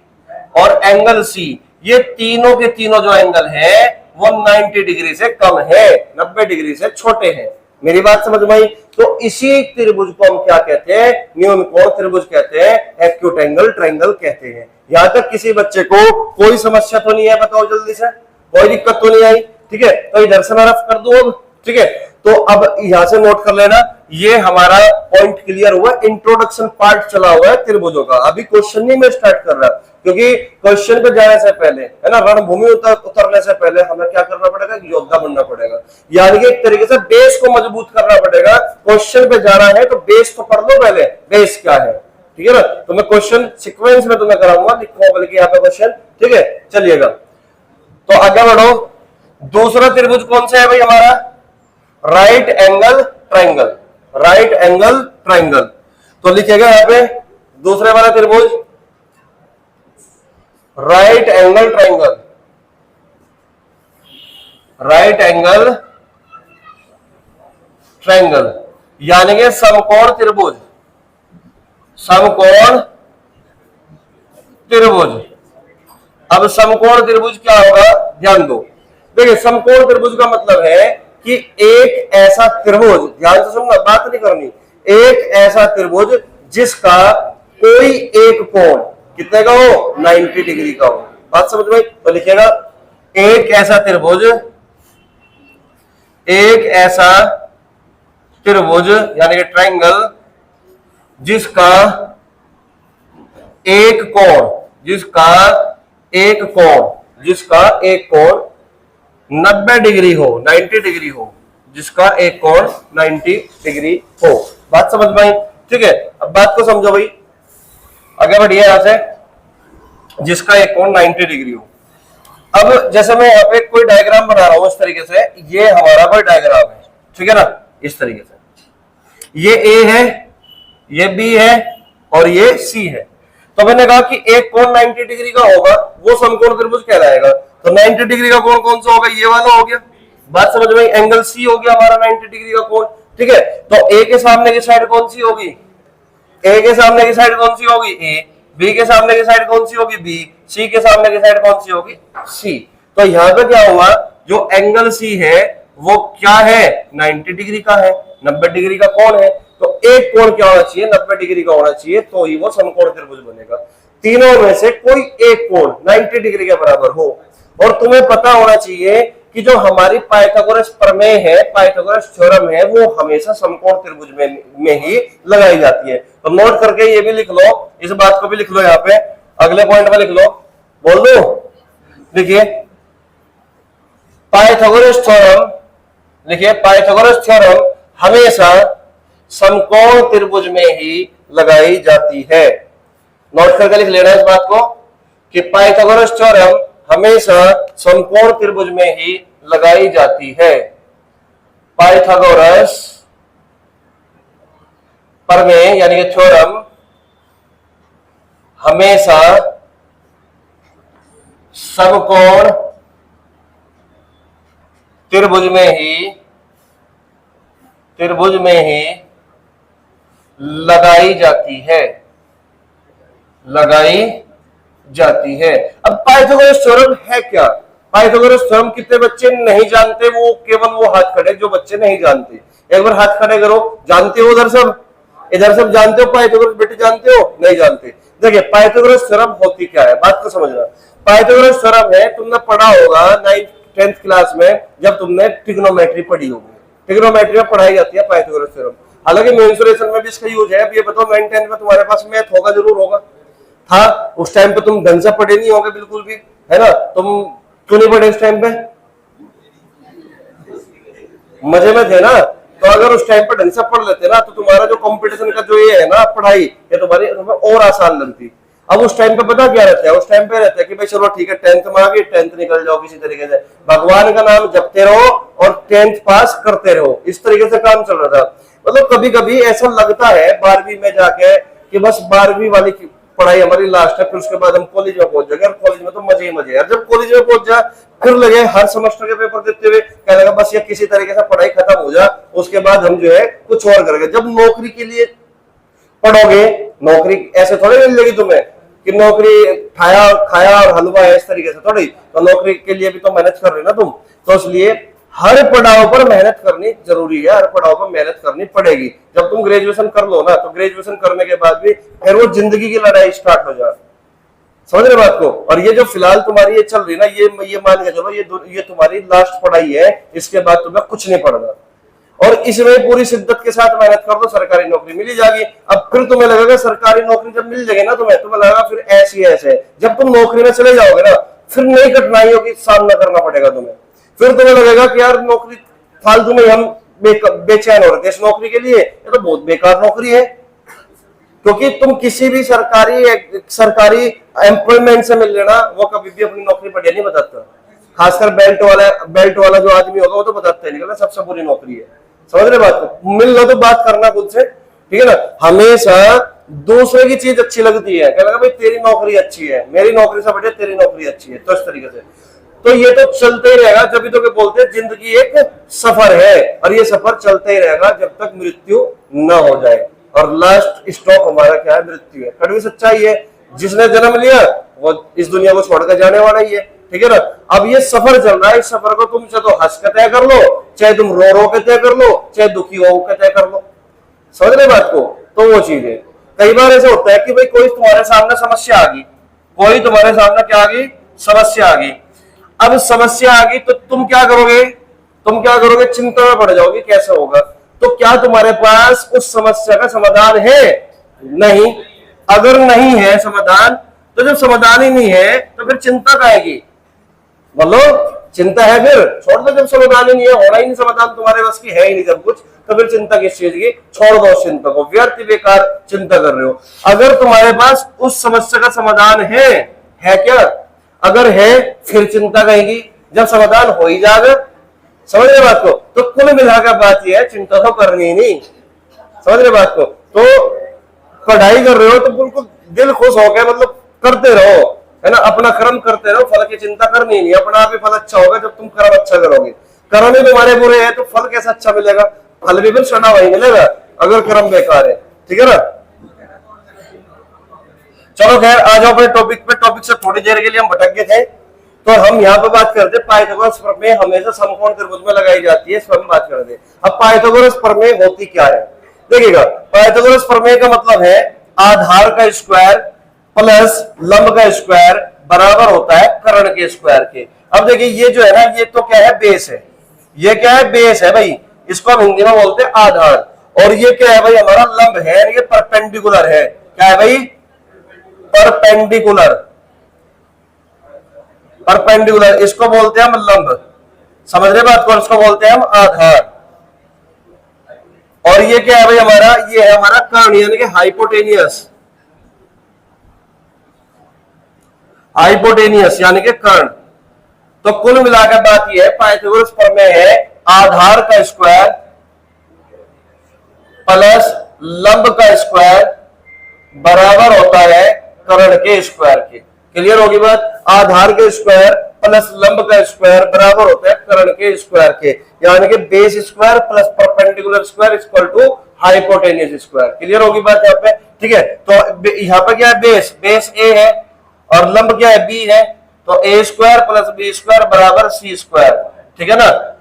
और एंगल सी, ये तीनों के तीनों जो एंगल है वो 90 डिग्री से कम है, 90 डिग्री से छोटे हैं। मेरी बात समझ में आई? तो इसी त्रिभुज को हम क्या कहते हैं, न्यून कोण त्रिभुज कहते हैं, एक्यूट एंगल ट्रायंगल कहते हैं। यहां तक किसी बच्चे को कोई समस्या तो नहीं है, बताओ जल्दी से, कोई दिक्कत तो नहीं आई? ठीक है, तो इधर से मैं रफ कर दूं अब। ठीक है, तो अब यहां से नोट कर लेना, ये हमारा पॉइंट क्लियर हुआ, इंट्रोडक्शन पार्ट चला हुआ है त्रिभुजों का। अभी क्वेश्चन नहीं मैं स्टार्ट कर रहा, क्योंकि क्वेश्चन पे जाने से पहले, है ना, रणभूमि उतरने से पहले हमें क्या करना पड़ेगा, योद्धा बनना पड़ेगा। यानी कि एक तरीके से बेस को मजबूत करना पड़ेगा। क्वेश्चन पे जाना है तो बेस तो पढ़ लो पहले, बेस क्या है। ठीक है ना, तो मैं क्वेश्चन सिक्वेंस में तुम्हें कराऊंगा, लिखूंगा बल्कि यहाँ पे क्वेश्चन। ठीक है, चलिएगा तो आगे बढ़ो। दूसरा त्रिभुज कौन सा है भाई हमारा, right angle triangle, right angle triangle. तो लिखिएगा यहां पे दूसरे वाला त्रिभुज right angle triangle, right angle triangle यानी कि समकोण त्रिभुज, समकोण त्रिभुज। अब समकोण त्रिभुज क्या होगा, ध्यान दो। देखिए समकोण त्रिभुज का मतलब है कि एक ऐसा त्रिभुज, ध्यान से सुनना, बात नहीं करनी, एक ऐसा त्रिभुज जिसका कोई एक कोण कितने का हो, 90 डिग्री का हो। बात समझ में? तो लिखिएगा एक ऐसा त्रिभुज, एक ऐसा त्रिभुज यानी कि ट्रायंगल जिसका एक कोण, जिसका एक कोण, जिसका एक कोण 90 डिग्री हो, 90 डिग्री हो, जिसका एक कोण 90 डिग्री हो। बात समझ में आई? ठीक है, अब बात को समझो भाई, आगे बढ़िए यहां से, जिसका एक कोण 90 डिग्री हो। अब जैसे मैं यहाँ पे कोई डायग्राम बना रहा हूं इस तरीके से, ये हमारा कोई डायग्राम है, ठीक है ना, इस तरीके से, ये ए है, ये बी है और ये सी है। तो मैंने कहा कि एक कोण 90 डिग्री का होगा वो समकोण त्रिभुज कहलाएगा। तो 90 डिग्री का कोण कौन सा होगा, ये वाला हो गया। बात समझ में? एंगल सी हो गया हमारा 90 डिग्री का कोण। ठीक है, तो ए के सामने की साइड कौन सी होगी, ए के सामने की साइड कौन सी होगी, ए। बी के सामने की साइड कौन सी होगी, बी। सी के सामने की साइड कौन सी होगी, सी। तो यहां पे क्या हुआ, जो एंगल सी है वो क्या है, 90 डिग्री का है, 90 डिग्री का कोण है। तो एक कोण क्या होना चाहिए, 90 डिग्री का होना चाहिए, तो ही वो समकोण त्रिभुज बनेगा। तीनों में से कोई एक कोण 90 डिग्री के बराबर हो। और तुम्हें पता होना चाहिए कि जो हमारी पाइथागोरस प्रमेय है, पाइथागोरस थ्योरम है, वो हमेशा समकोण त्रिभुज में ही लगाई जाती है। तो नोट करके ये भी लिख लो, इस बात को भी लिख लो, यहाँ पे अगले पॉइंट में लिख लो, बोल दो। देखिए पाइथागोरस थ्योरम, लिखिए पाइथागोरस थ्योरम हमेशा समकोण त्रिभुज में ही लगाई जाती है। नोट करके लिख लेना इस बात को कि पाइथागोरस थ्योरम हमेशा समकोण त्रिभुज में ही लगाई जाती है। पाइथागोरस प्रमेय यानी कि थ्योरम हमेशा समकोण त्रिभुज में ही लगाई जाती है। अब पाइथागोरस थ्योरम है क्या? पाइथागोरस थ्योरम कितने बच्चे नहीं जानते? वो केवल वो हाथ खड़े जो बच्चे नहीं जानते। एक बार हाथ खड़े करो। जानते हो? इधर सब जानते हो? पाइथागोरस बेटे जानते हो? नहीं जानते। देखिए पाइथागोरस थ्योरम होती क्या है, बात को समझना। पाइथागोरस थ्योरम है, तुमने पढ़ा होगा 9th 10th क्लास में जब तुमने ट्रिग्नोमेट्री पढ़ी होगी। ट्रिग्नोमेट्री में पढ़ाई जाती है पाइथागोरस थ्योरम। हालांकि मेंसुरेशन में भी इसका यूज है। अब ये बताओ 9th 10th में तुम्हारे पास मैथ होगा, जरूर होगा। था उस टाइम पे तुम ढंग से पढ़े नहीं होगे बिल्कुल भी, है ना? तुम क्यों नहीं पढ़े उस टाइम पे? मजे में थे ना? तो अगर उस टाइम पे ढंग से पढ़ लेते ना तो तुम्हारा जो कंपटीशन का जो ये है ना पढ़ाई, ये तुम्हारी और आसान लगती। अब उस टाइम पे पता क्या रहता है? उस टाइम पे रहता है कि भाई चलो ठीक है 10th में आ गई, 10th निकल जाओ किसी तरीके से, भगवान का नाम जपते रहो और 10th पास करते रहो, इस तरीके से काम चल रहा था। मतलब कभी कभी ऐसा लगता है 12वीं में जाके कि बस 12वीं वाली पढ़ाई हमारी लास्ट है, फिर उसके बाद हम कॉलेज में पहुंच जाएंगे। और कॉलेज में तो मजे ही मजे है। जब कॉलेज में पहुंच जा फिर लगे हर सेमेस्टर के पेपर देते हुए कहने लगा बस ये किसी तरीके से पढ़ाई खत्म हो जा, उसके बाद हम जो है कुछ और करेंगे। जब नौकरी के लिए पढ़ोगे, नौकरी ऐसे थोड़ी मिल जाएगी तुम्हें कि नौकरी खाया और हलवा है, इस तरीके से थोड़ी। तो नौकरी के लिए भी तो मेहनत कर रहे हो ना तुम। तो इसलिए हर पड़ाव पर मेहनत करनी जरूरी है, हर पड़ाव पर मेहनत करनी पड़ेगी। जब तुम ग्रेजुएशन कर लो ना तो ग्रेजुएशन करने के बाद भी फिर वो जिंदगी की लड़ाई स्टार्ट हो जाए। समझ रहे बात को? और ये जो फिलहाल तुम्हारी ये चल रही ना, ये मान के चलो ये तुम्हारी लास्ट पढ़ाई है, इसके बाद तुम्हें कुछ नहीं पढ़ना। और इसमें पूरी शिद्दत के साथ मेहनत कर दो, सरकारी नौकरी मिल ही जाएगी। अब फिर तुम्हें लगेगा सरकारी नौकरी जब मिल जाएगी ना तुम्हें लगेगा फिर ऐसे जब तुम नौकरी में चले जाओगे ना फिर नई कठिनाइयों की सामना करना पड़ेगा तुम्हें। फिर तुम्हें लगेगा कि यार नौकरी फालतू में हम बेचैन हो रहे थे इस नौकरी के लिए, ये तो बहुत बेकार नौकरी है। क्योंकि तुम किसी भी सरकारी एम्प्लॉयमेंट से मिल लेना, वो कभी भी अपनी नौकरी बढ़िया नहीं बताता। खासकर बेल्ट वाला जो आदमी होगा वो तो बताता है निकलना सबसे बुरी नौकरी है। समझ रहे बात को? मिल लो तो बात करना खुद से, ठीक है ना? हमेशा दूसरे की चीज अच्छी लगती है, कहना भाई तेरी नौकरी अच्छी है, मेरी नौकरी से बढ़िया तेरी नौकरी अच्छी है, तो इस तरीके से। तो ये तो चलते ही रहेगा। जब भी तो बोलते हैं जिंदगी एक सफर है और ये सफर चलते ही रहेगा जब तक मृत्यु न हो जाए। और लास्ट स्टॉप हमारा क्या है? मृत्यु है। कड़वी सच्चाई है। जिसने जन्म लिया वो इस दुनिया को छोड़कर जाने वाला ही है, ठीक है ना? अब ये सफर चल रहा है, इस सफर को तुम चाहे तो हंस के तय कर लो, चाहे तुम रो के तय कर लो, चाहे दुखी हो के तय कर लो। समझ रहे बात को? तो वो चीज है। कई बार ऐसा होता है कि भाई कोई तुम्हारे सामने समस्या आ गई, कोई तुम्हारे सामने क्या आ गई? समस्या आ गई। अब समस्या आ गई तो तुम क्या करोगे? चिंता में पड़ जाओगे कैसे होगा। तो क्या तुम्हारे पास उस समस्या का समाधान है? नहीं। अगर नहीं है समाधान, तो जब समाधान ही नहीं है तो फिर चिंता काहेगी? बोलो, चिंता है फिर छोड़ दो। जब समाधान ही नहीं है, होना ही नहीं समाधान, तुम्हारे बस की है ही नहीं जब कुछ, तो फिर चिंता किस चीज की? छोड़ दो चिंता को, व्यर्थ बेकार चिंता कर रहे हो। अगर तुम्हारे पास उस समस्या का समाधान है क्या? अगर है फिर चिंता कहेगी, जब समाधान हो ही जाएगा। समझ रहे बात को? तो कुल मिलाकर बात यह है, चिंता तो करनी ही नहीं। समझ रहे बात को? तो पढ़ाई कर रहे हो तो बिल्कुल दिल खुश हो गया, मतलब करते रहो, है ना? अपना कर्म करते रहो, फल की चिंता करनी नहीं। अपना आप ही फल अच्छा होगा जब तुम कर्म अच्छा करोगे। कर्म ही तुम्हारे बुरे हैं तो फल कैसा अच्छा मिलेगा? फल भी फिर सड़ा वही मिलेगा अगर कर्म बेकार है, ठीक है ना? चलो खैर आ जाओ अपने टॉपिक पे। टॉपिक से थोड़ी देर के लिए हम भटक गए थे। तो हम यहाँ पे बात करते पाइथागोरस प्रमेय हमेशा समकोण त्रिभुज में लगाई जाती है, इस पर हम बात करते। अब पाइथागोरस प्रमेय होती क्या है? देखिएगा, पाइथागोरस प्रमेय का मतलब है आधार का स्क्वायर प्लस लंब का स्क्वायर बराबर होता है कर्ण के स्क्वायर के। अब देखिए ये जो है ना, ये तो क्या है? बेस है। ये क्या है? बेस है भाई। इसको हम हिंदी में बोलते हैं आधार। और ये क्या है भाई? हमारा लंब है, ये परपेंडिकुलर है। क्या है भाई? परपेंडिकुलर, इसको बोलते हैं हम लंब। समझ रहे बात को? इसको बोलते हैं हम आधार। और ये क्या है भाई हमारा? ये है हमारा कर्ण, यानी कि हाइपोटेनियस यानी कि कर्ण। तो कुल मिलाकर बात यह है, पाइथागोरस प्रमेय है आधार का स्क्वायर प्लस लंब का स्क्वायर बराबर होता है कर्ण के स्क्वायर के। क्लियर होगी बात? आधार के स्क्वायर प्लस लंब का स्क्वायर बराबर होता है कर्ण के स्क्वायर के, यानी कि base square plus perpendicular square equal to hypotenuse square. Clear होगी बात यहाँ पे? ठीक है, तो यहाँ पे क्या है, बेस ए है और लंब क्या है, बी है, तो ए स्क्वायर प्लस बी स्क्वायर बराबर सी स्क्वायर। ठीक है ना?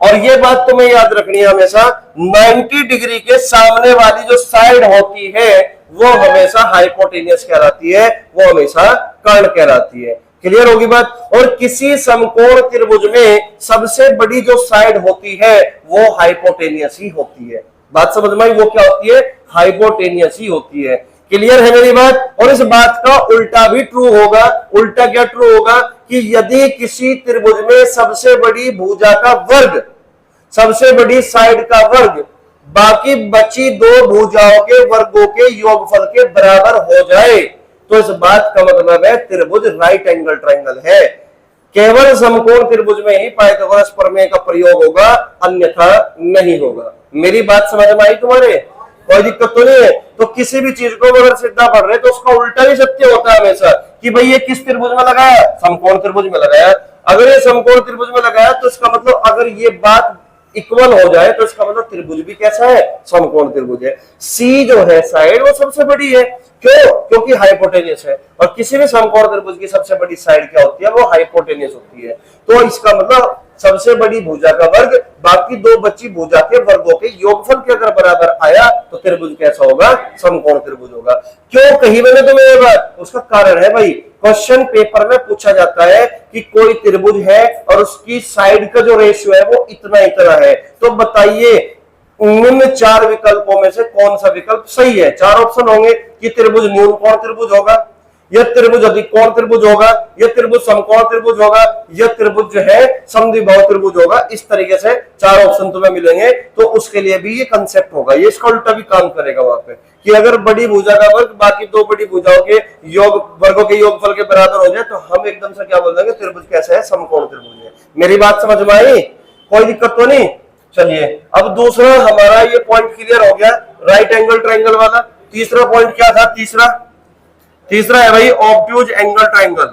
और ये बात तुम्हें याद रखनी है हमेशा, 90 डिग्री के सामने वाली जो साइड होती है वो हमेशा हाइपोटेनियस कहलाती है, वो हमेशा कर्ण कहलाती है। क्लियर होगी बात? और किसी समकोण त्रिभुज में सबसे बड़ी जो साइड होती है वो हाइपोटेनियस ही होती है। बात समझ में आई? वो क्या होती है, हाइपोटेनियस ही होती है। क्लियर है मेरी बात? और इस बात का उल्टा भी ट्रू होगा। उल्टा क्या ट्रू होगा कि यदि किसी त्रिभुज में सबसे बड़ी भुजा का वर्ग, सबसे बड़ी साइड का वर्ग बाकी बची दो भुजाओं के वर्गों के योगफल के बराबर हो जाए तो इस बात का मतलब है त्रिभुज राइट एंगल ट्रायंगल है। केवल समकोण त्रिभुज में ही पाइथागोरस प्रमेय का प्रयोग होगा, अन्यथा नहीं होगा। मेरी बात समझ में आई तुम्हारे? कोई दिक्कत तो नहीं है? तो किसी भी चीज को अगर सीधा पढ़ रहे तो उसका उल्टा भी सत्य होता है हमेशा, कि भाई ये किस त्रिभुज में लगाया, समकोण त्रिभुज में लगाया। अगर ये समकोण त्रिभुज में लगाया तो इसका मतलब अगर ये बात इक्वल हो जाए तो इसका मतलब त्रिभुज भी कैसा है, समकोण त्रिभुज है। सी जो है साइड वो सबसे बड़ी है, क्यों? क्योंकि हाइपोटेनियस है, और किसी भी समकोण त्रिभुज की सबसे बड़ी साइड क्या होती है, वो हाइपोटेनियस होती है। तो इसका मतलब सबसे बड़ी भुजा का वर्ग बाकी दो बची भुजा के वर्गों के योगफल के अगर बराबर आया तो त्रिभुज कैसा होगा, समकोण त्रिभुज होगा। क्यों कही मैंने तुम्हें ये बात? उसका कारण है भाई, क्वेश्चन पेपर में पूछा जाता है कि कोई त्रिभुज है और उसकी साइड का जो रेशियो है वो इतना इतना है, तो बताइए निम्न चार विकल्पों में से कौन सा विकल्प सही है? चार ऑप्शन होंगे कि त्रिभुज न्यून कोण त्रिभुज होगा, यह त्रिभुज अधिक कोण त्रिभुज होगा, यह त्रिभुज समकोण त्रिभुज होगा, यह त्रिभुज जो है समद्विबाहु त्रिभुज होगा। इस तरीके से चार ऑप्शन तुम्हें मिलेंगे, तो उसके लिए भी ये कंसेप्ट होगा, ये इसका उल्टा भी काम करेगा वहां पे, कि अगर बड़ी भुजा का वर्ग बाकी दो बड़ी भुजाओं के योग वर्गों के योगफल के बराबर हो जाए तो हम एकदम से क्या बोल देंगे, त्रिभुज कैसा है, समकोण त्रिभुज है। मेरी बात समझ में आई? कोई दिक्कत तो नहीं? चलिए अब दूसरा हमारा ये पॉइंट क्लियर हो गया, राइट एंगल ट्रायंगल वाला। तीसरा पॉइंट क्या था? तीसरा है भाई obtuse angle triangle.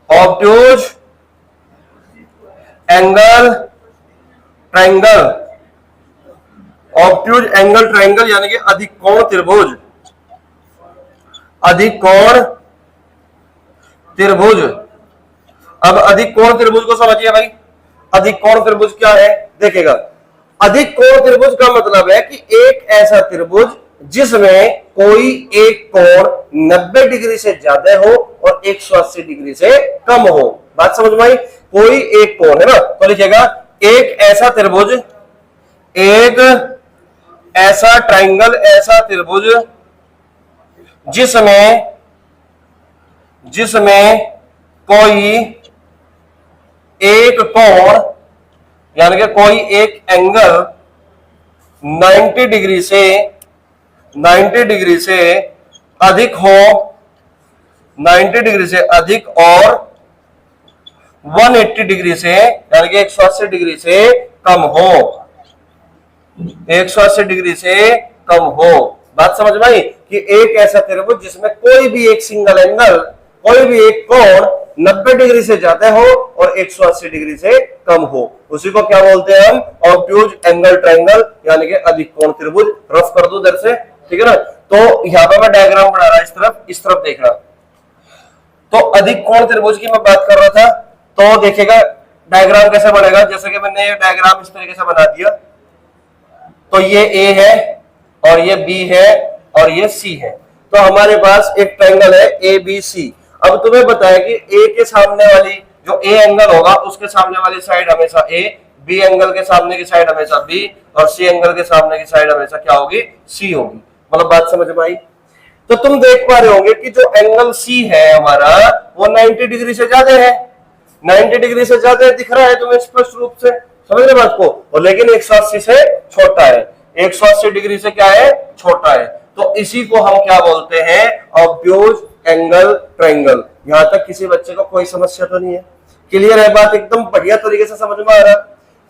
Obtuse angle triangle, obtuse angle triangle यानी कि अधिक कोण त्रिभुज। अधिक कोण त्रिभुज। अब अधिक कोण त्रिभुज को समझिए भाई, अधिक कोण त्रिभुज क्या है? देखिएगा, अधिक कोण त्रिभुज का मतलब है कि एक ऐसा त्रिभुज जिसमें कोई एक कोण 90 डिग्री से ज्यादा हो और 180 डिग्री से कम हो। बात समझ में आई? कोई एक कोण है ना, तो लिखिएगा एक ऐसा त्रिभुज, एक ऐसा ट्रायंगल, ऐसा त्रिभुज जिसमें कोई एक कोण यानी कि कोई एक एंगल 90 डिग्री से अधिक हो, 90 डिग्री से अधिक और 180 डिग्री से यानी कि 180 डिग्री से कम हो, 180 डिग्री से कम हो। बात समझ में आई? कि एक ऐसा त्रिभुज जिसमें कोई भी एक सिंगल एंगल, कोई भी एक कोण 90 डिग्री से ज्यादा हो और 180 डिग्री से कम हो, उसी को क्या बोलते हैं हम? ऑब्ट्यूज एंगल ट्रायंगल यानी कि अधिक कोण त्रिभुज। रफ कर दो इधर से, ठीक है ना? तो यहां पर मैं डायग्राम बना रहा, इस तरफ देखना। तो अधिक कोण त्रिभुज की मैं बात कर रहा था, तो देखिएगा डायग्राम कैसे बनेगा। जैसे कि मैंने ये डायग्राम इस तरीके से बना दिया, तो ये ए है और ये बी है और ये सी है, तो हमारे पास एक ट्रायंगल है ए बी सी। अब तुम्हें बताया कि ए के सामने वाली जो ए एंगल होगा उसके सामने वाली साइड हमेशा ए, बी एंगल के सामने की साइड हमेशा बी और सी एंगल के सामने की साइड हमेशा क्या होगी? सी होगी। मतलब बात समझ में आई? तो तुम देख पा रहे होंगे कि जो एंगल सी है हमारा वो 90 डिग्री से ज्यादा है, 90 डिग्री से ज्यादा दिख रहा है तुम्हें स्पष्ट रूप से, समझ रहे बात को? और लेकिन 180 से छोटा है, 180 डिग्री से क्या है? छोटा है। तो इसी को हम क्या बोलते हैं? Obtuse angle triangle. यहां तक किसी बच्चे को कोई समस्या तो नहीं है? क्लियर है बात? एकदम बढ़िया तरीके से समझ में आ रहा।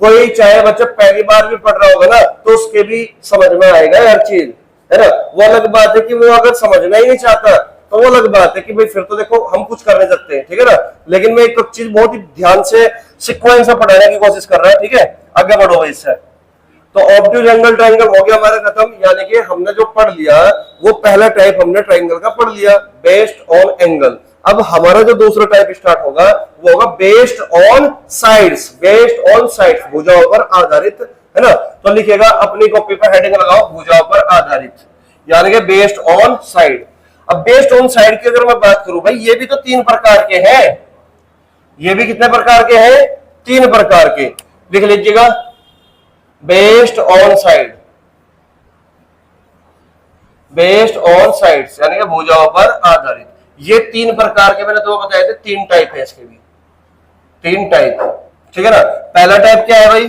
कोई चाहे बच्चा पहली बार भी पढ़ रहा होगा ना तो उसके भी समझ में आएगा हर चीज। है ना। वो अलग बात है कि वो अगर समझना ही नहीं चाहता तो वो अलग बात है कि भाई फिर तो देखो हम कुछ कर नहीं सकते हैं, ठीक है ना। लेकिन मैं एक चीज बहुत ही ध्यान से सीक्वेंस में पढ़ाने की कोशिश कर रहा है, ठीक है। आगे बढ़ो भाई इससे। तो ऑब्ट्यूज एंगल ट्राइंगल हो गया हमारा खत्म, यानी कि हमने जो पढ़ लिया वो पहला टाइप हमने ट्राइंगल का पढ़ लिया बेस्ड ऑन एंगल। अब हमारा जो दूसरा टाइप स्टार्ट होगा वो होगा based on sides, based on sides, भुजाओं पर आधारित, है ना। तो लिखेगा अपनी कॉपी पर हेडिंग लगाओ भुजाओं पर आधारित, यानी कि बेस्ड ऑन साइड। अब बेस्ड ऑन साइड की अगर मैं बात करूं भाई, ये भी तो 3 प्रकार के हैं। ये भी कितने प्रकार के हैं? 3 प्रकार के। लिख लीजिएगा based on side, based on sides यानी कि भुजाओं पर आधारित। ये 3 प्रकार के मैंने तो बताए थे, 3 टाइप है इसके भी, 3 टाइप, ठीक है ना। पहला टाइप क्या है भाई?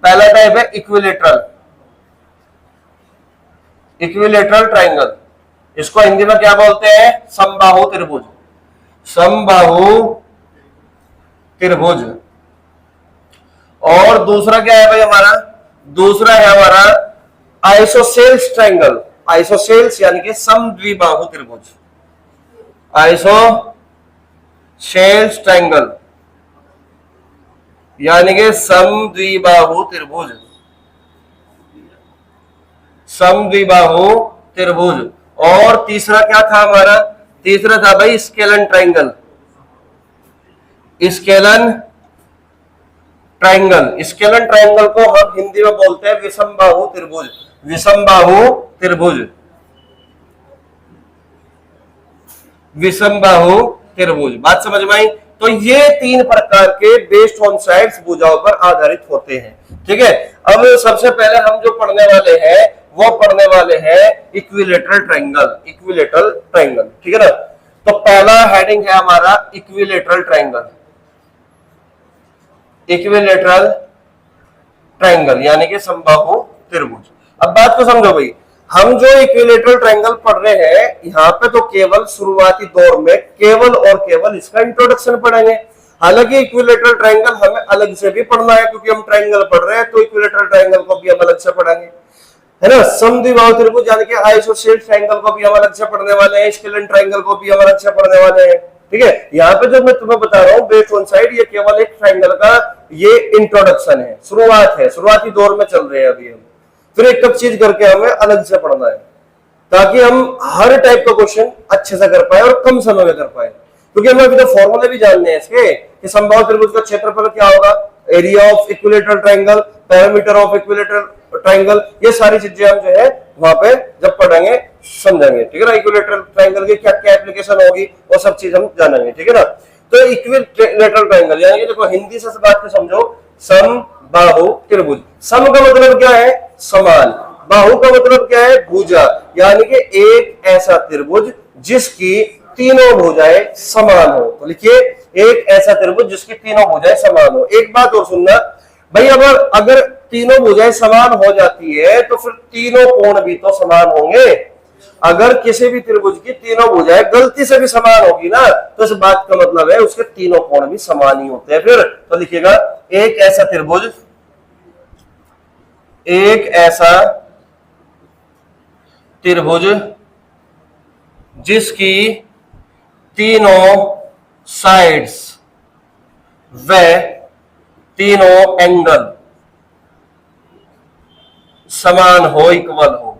पहला टाइप है इक्विलेटरल, इक्विलेटरल ट्राइंगल। इसको हिंदी में क्या बोलते हैं? समबाहु त्रिभुज, समबाहु त्रिभुज। और दूसरा क्या है भाई हमारा? दूसरा है हमारा आइसोसेल्स ट्राइंगल, आइसोसेल्स यानी कि समद्विबाहु त्रिभुज, आइसोसेल्स ट्राइंगल यानी कि समद्विबाहु त्रिभुज, समद्विबाहु त्रिभुज। और तीसरा क्या था हमारा? तीसरा था भाई scalene triangle, scalene triangle. Scalene triangle को हम हिंदी में बोलते हैं विषमबाहु त्रिभुज, विषमबाहु त्रिभुज, विषमबाहु त्रिभुज। बात समझ में आई? तो ये 3 प्रकार के बेस्ड ऑन साइड्स भुजाओं पर आधारित होते हैं, ठीक है। अब सबसे पहले हम जो पढ़ने वाले हैं वो पढ़ने वाले हैं इक्विलेटरल ट्राइंगल, इक्विलेटरल ट्राइंगल, ठीक है ना। तो पहला हेडिंग है हमारा इक्विलेटरल ट्राइंगल, इक्विलेटरल ट्राइंगल यानी कि समबाहु त्रिभुज। अब बात को समझो भाई, हम जो इक्विलेटरल ट्राइंगल पढ़ रहे हैं यहाँ पे तो केवल शुरुआती दौर में केवल और केवल इसका इंट्रोडक्शन पढ़ेंगे। हालांकि इक्विलेटरल ट्राइंगल हमें अलग से भी पढ़ना है, क्योंकि हम ट्राइंगल पढ़ रहे हैं तो इक्विलेटरल ट्राइंगल को भी हम अलग से पढ़ेंगे, है ना। समद्विबाहु त्रिभुज यानी कि आइसोसेल्स ट्राइंगल को भी हम अलग से पढ़ने वाले हैं, स्केलन ट्राइंगल को भी हम अलग से पढ़ने वाले हैं, ठीक है। यहाँ पे जो मैं तुम्हें बता रहा हूँ बेस्ड ऑन साइड, ये केवल एक ट्राइंगल का ये इंट्रोडक्शन है, शुरुआत है, शुरुआती दौर में चल रहे हैं अभी हम। फिर एक एक चीज करके हमें अलग से पढ़ना है ताकि हम हर टाइप का क्वेश्चन अच्छे से कर पाए और कम समय में कर पाए, क्योंकि हमें अभी तो फॉर्मूले भी जानने हैं इसके कि समबाहु त्रिभुज का क्षेत्रफल क्या होगा, area of equilateral triangle, parameter of equilateral triangle, ये सारी चीजें हम जो है वहां पे जब पढ़ेंगे समझेंगे, ठीक है ना। इक्विलेटरल ट्राइंगल की क्या क्या एप्लीकेशन होगी वो सब चीज हम जानेंगे, ठीक है ना। तो इक्विलेटरल ट्राइंगल यानी कि देखो हिंदी से बात को समझो, समबाहु त्रिभुज। सम का मतलब क्या है? समान। बाहु का मतलब क्या है? भुजा, यानी कि एक ऐसा त्रिभुज जिसकी तीनों भुजाएं समान हो। तो लिखिए एक ऐसा त्रिभुज जिसकी तीनों भुजाएं समान हो। एक बात और सुनना भाई, अगर तीनों भुजाएं समान हो जाती है तो फिर तीनों कोण भी तो समान होंगे। अगर किसी भी त्रिभुज की तीनों भुजाएं गलती से भी समान होगी ना तो इस बात का मतलब है उसके तीनों कोण भी समान ही होते हैं फिर। तो लिखिएगा एक ऐसा त्रिभुज, एक ऐसा त्रिभुज जिसकी तीनों साइड्स व तीनों एंगल समान हो, इक्वल हो।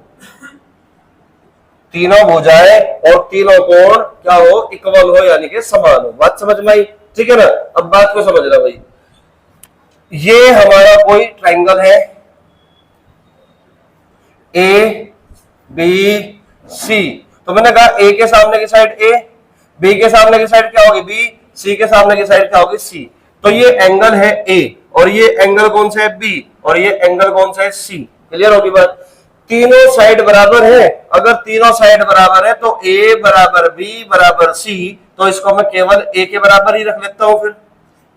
तीनों भुजाएं और तीनों कोण क्या हो? इक्वल हो, यानी कि समान हो। बात समझ में आई? ठीक है ना। अब बात को समझना भाई, ये हमारा कोई ट्राइंगल है ए बी सी। तो मैंने कहा ए के सामने की साइड ए, बी के सामने की साइड क्या होगी बी, सी के सामने की साइड क्या होगी सी। तो ये एंगल है ए और ये एंगल कौन सा है बी और ये एंगल कौन सा है सी। क्लियर होगी बात? तीनों साइड बराबर है। अगर तीनों साइड बराबर है तो ए बराबर बी बराबर सी, तो इसको मैं केवल ए के बराबर ही रख लेता हूं। फिर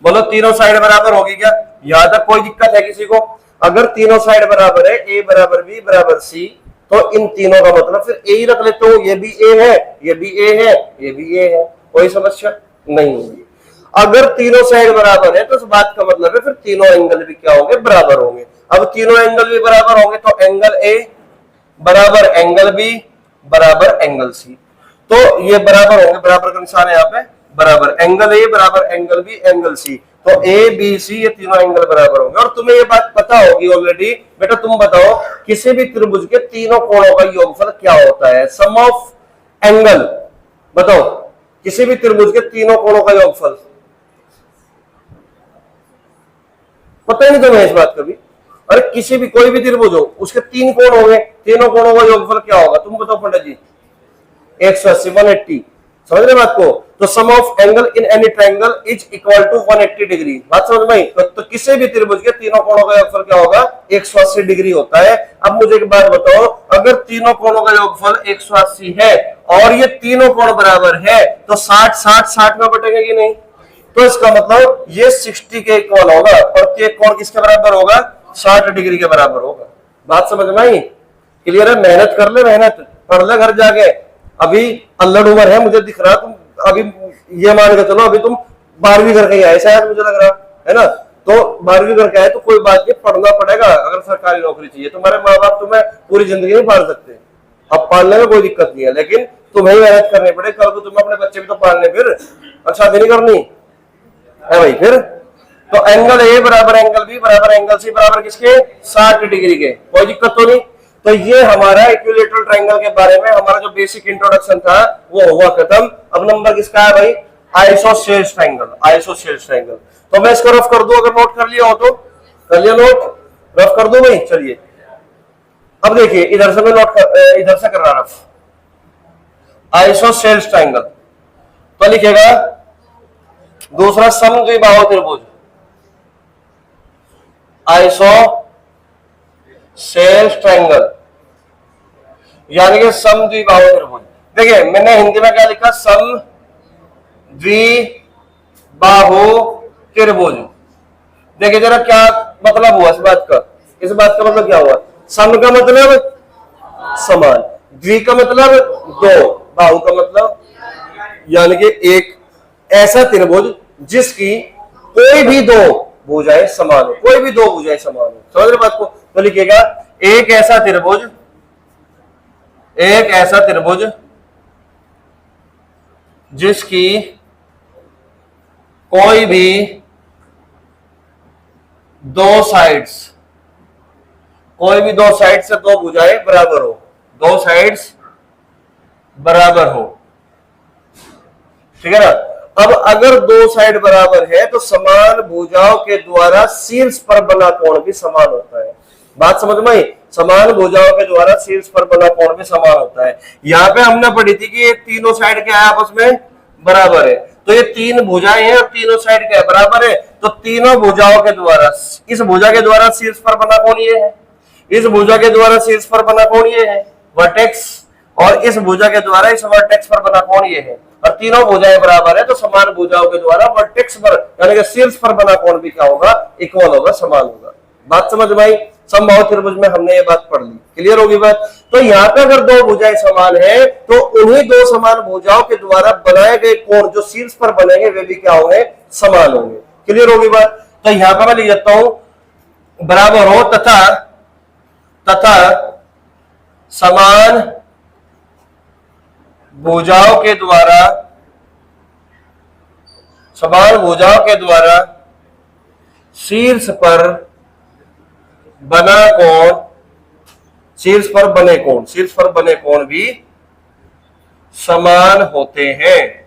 बोलो तीनों साइड बराबर होगी क्या? यहां तक कोई दिक्कत है किसी को? अगर तीनों साइड बराबर है, ए बराबर बी बराबर सी, तो इन तीनों का मतलब फिर ए ही रख लेते हो। ये भी ए है, ये भी ए है, ये भी ए है, कोई समस्या नहीं होगी। अगर तीनों साइड बराबर है तो इस बात का मतलब है फिर तीनों एंगल भी क्या होंगे? बराबर होंगे। अब तीनों एंगल भी बराबर होंगे तो एंगल ए बराबर एंगल बी बराबर एंगल सी। तो ये बराबर होंगे, बराबर का निशान है यहाँ पे, बराबर एंगल ए बराबर एंगल बी एंगल सी। तो ए बी सी ये तीनों एंगल बराबर होंगे। और तुम्हें ये बात पता होगी ऑलरेडी। बेटा तुम बताओ किसी भी त्रिभुज के तीनों कोणों का योगफल क्या होता है? सम ऑफ एंगल। बताओ किसी भी त्रिभुज के तीनों कोणों का योगफल। पता ही नहीं तुम्हें इस बात कभी? अरे किसी भी कोई भी त्रिभुज हो, उसके तीन कोण होंगे, तीनों कोणों का योगफल क्या होगा? तुम बताओ पंडित जी। 180 180। समझ रहे बात को? तो sum of angle in any triangle is equal to 180 degree. बात समझ में आई? तो किसी भी त्रिभुज के तीनों कोणों का योगफल क्या होगा? 180 डिग्री होता है। अब मुझे एक बात बताओ, अगर तीनों कोणों का योगफल 180 है और ये तीनों कोण बराबर है तो 60 60 60 में बटेंगे कि नहीं? तो इसका मतलब ये 60 के इक्वल होगा। प्रत्येक कोण किसके बराबर होगा? 60 डिग्री के बराबर होगा। बात समझ में आई? क्लियर है? मेहनत कर ले, मेहनत पढ़ ले घर जाके। अभी अल्लड़ उम्र है, मुझे दिख रहा तुम अभी ये मान के चलो अभी तुम 12वीं करके आए शायद, मुझे लग रहा है ना। तो 12वीं करके आए तो कोई बात नहीं, पढ़ना पड़ेगा। अगर सरकारी नौकरी चाहिए, तुम्हारे माँ बाप तुम्हें पूरी जिंदगी नहीं पाल सकते। अब पालने में कोई दिक्कत नहीं है, लेकिन तुम्हें मेहनत करनी पड़ेगी। कल को तुम्हें अपने बच्चे भी तो पालने, फिर अच्छा नहीं करनी है भाई। फिर तो एंगल ए बराबर एंगल बी बराबर एंगल सी बराबर किसके? 60 डिग्री के। कोई दिक्कत तो नहीं। तो ये हमारा इक्विलैटरल ट्रायंगल के बारे में हमारा जो बेसिक इंट्रोडक्शन था वो हुआ खत्म। अब नंबर किसका है भाई? Isosceles triangle. Isosceles triangle. तो मैं इसको रफ कर दूं, अगर नोट कर लिया हो तो कर लिया नोट? रफ कर दूं भाई? चलिए अब देखिए, इधर से मैं नोट इधर से कर रहा रफ। आइसोसेल्स ट्रायंगल तो लिखेगा दूसरा समद्विबाहु त्रिभुज। आइसोसेल्स ट्रायंगल यानी कि समद्विबाहु त्रिभुज। देखिए मैंने हिंदी में क्या लिखा? समद्विबाहु त्रिभुज। देखिए जरा क्या मतलब हुआ इस बात का? इस बात का मतलब क्या हुआ? सम का मतलब समान, द्वि का मतलब दो, बाहु का मतलब यानी कि एक ऐसा त्रिभुज जिसकी कोई भी दो भुजाएं समान हो। कोई भी दो भुजाएं समान हो। समझ रहे बात को? तो लिखिएगा एक ऐसा त्रिभुज, एक ऐसा त्रिभुज जिसकी कोई भी दो साइड्स, कोई भी दो साइड से दो भुजाएं बराबर हो, दो साइड्स बराबर हो। ठीक है ना? अब अगर दो साइड बराबर है तो समान भुजाओं के द्वारा शीर्ष पर बना कोण भी समान होता है। बात समझ में आई? समान भुजाओं के द्वारा शीर्ष पर बना कोण भी समान होता है। यहाँ पे हमने पढ़ी थी कि ये तीनों साइड क्या है? आपस में बराबर है। तो ये तीन भुजाएं हैं और तीनों साइड क्या है? बराबर है। तो तीनों भुजाओं के द्वारा, इस भुजा के द्वारा शीर्ष पर बना कोण ये है, इस भुजा के द्वारा शीर्ष पर बना कोण ये है वर्टेक्स, और इस भुजा के द्वारा इस वर्टेक्स पर बना कोण ये है। और तीनों भुजाएं बराबर है तो समान भुजाओं के द्वारा वर्टेक्स पर यानी कि शीर्ष पर बना कोण भी क्या होगा? इक्वल होगा, समान होगा। बात समझ में आई? समबाहु त्रिभुज में हमने ये बात पढ़ ली। क्लियर होगी बात? तो यहाँ पे अगर दो भुजाएं समान है तो उन्हीं दो समान भुजाओं के द्वारा बनाए गए कोण जो शीर्ष पर बनेंगे वे भी क्या होंगे? समान होंगे। क्लियर होगी बात? तो यहाँ पर मैं लिख देता हूं बराबर हो तथा समान भुजाओं के द्वारा, समान भुजाओं के द्वारा शीर्ष पर बना कोण, शीर्ष पर बने कोण, शीर्ष पर बने कोण भी समान होते हैं,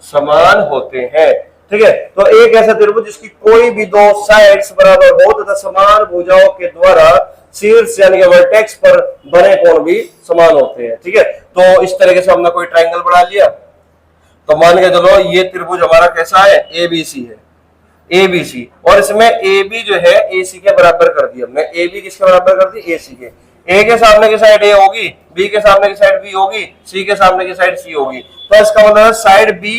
समान होते हैं। ठीक है? तो एक ऐसा त्रिभुज जिसकी कोई भी दो साइड्स बराबर हो तथा समान भुजाओं के द्वारा शीर्ष यानी कि वर्टेक्स पर बने कोण भी समान होते हैं। ठीक है? तो इस तरीके से हमने कोई ट्रायंगल बना लिया। तो मान के चलो ये त्रिभुज हमारा कैसा है? एबीसी है, एबीसी। और इसमें ए बी जो है एसी के बराबर कर दी हमने। ए बी किसके बराबर कर दी? एसी के। ए के सामने की साइड ए होगी, बी के सामने की साइड बी होगी, सी के सामने की साइड सी होगी। तो इसका मतलब साइड बी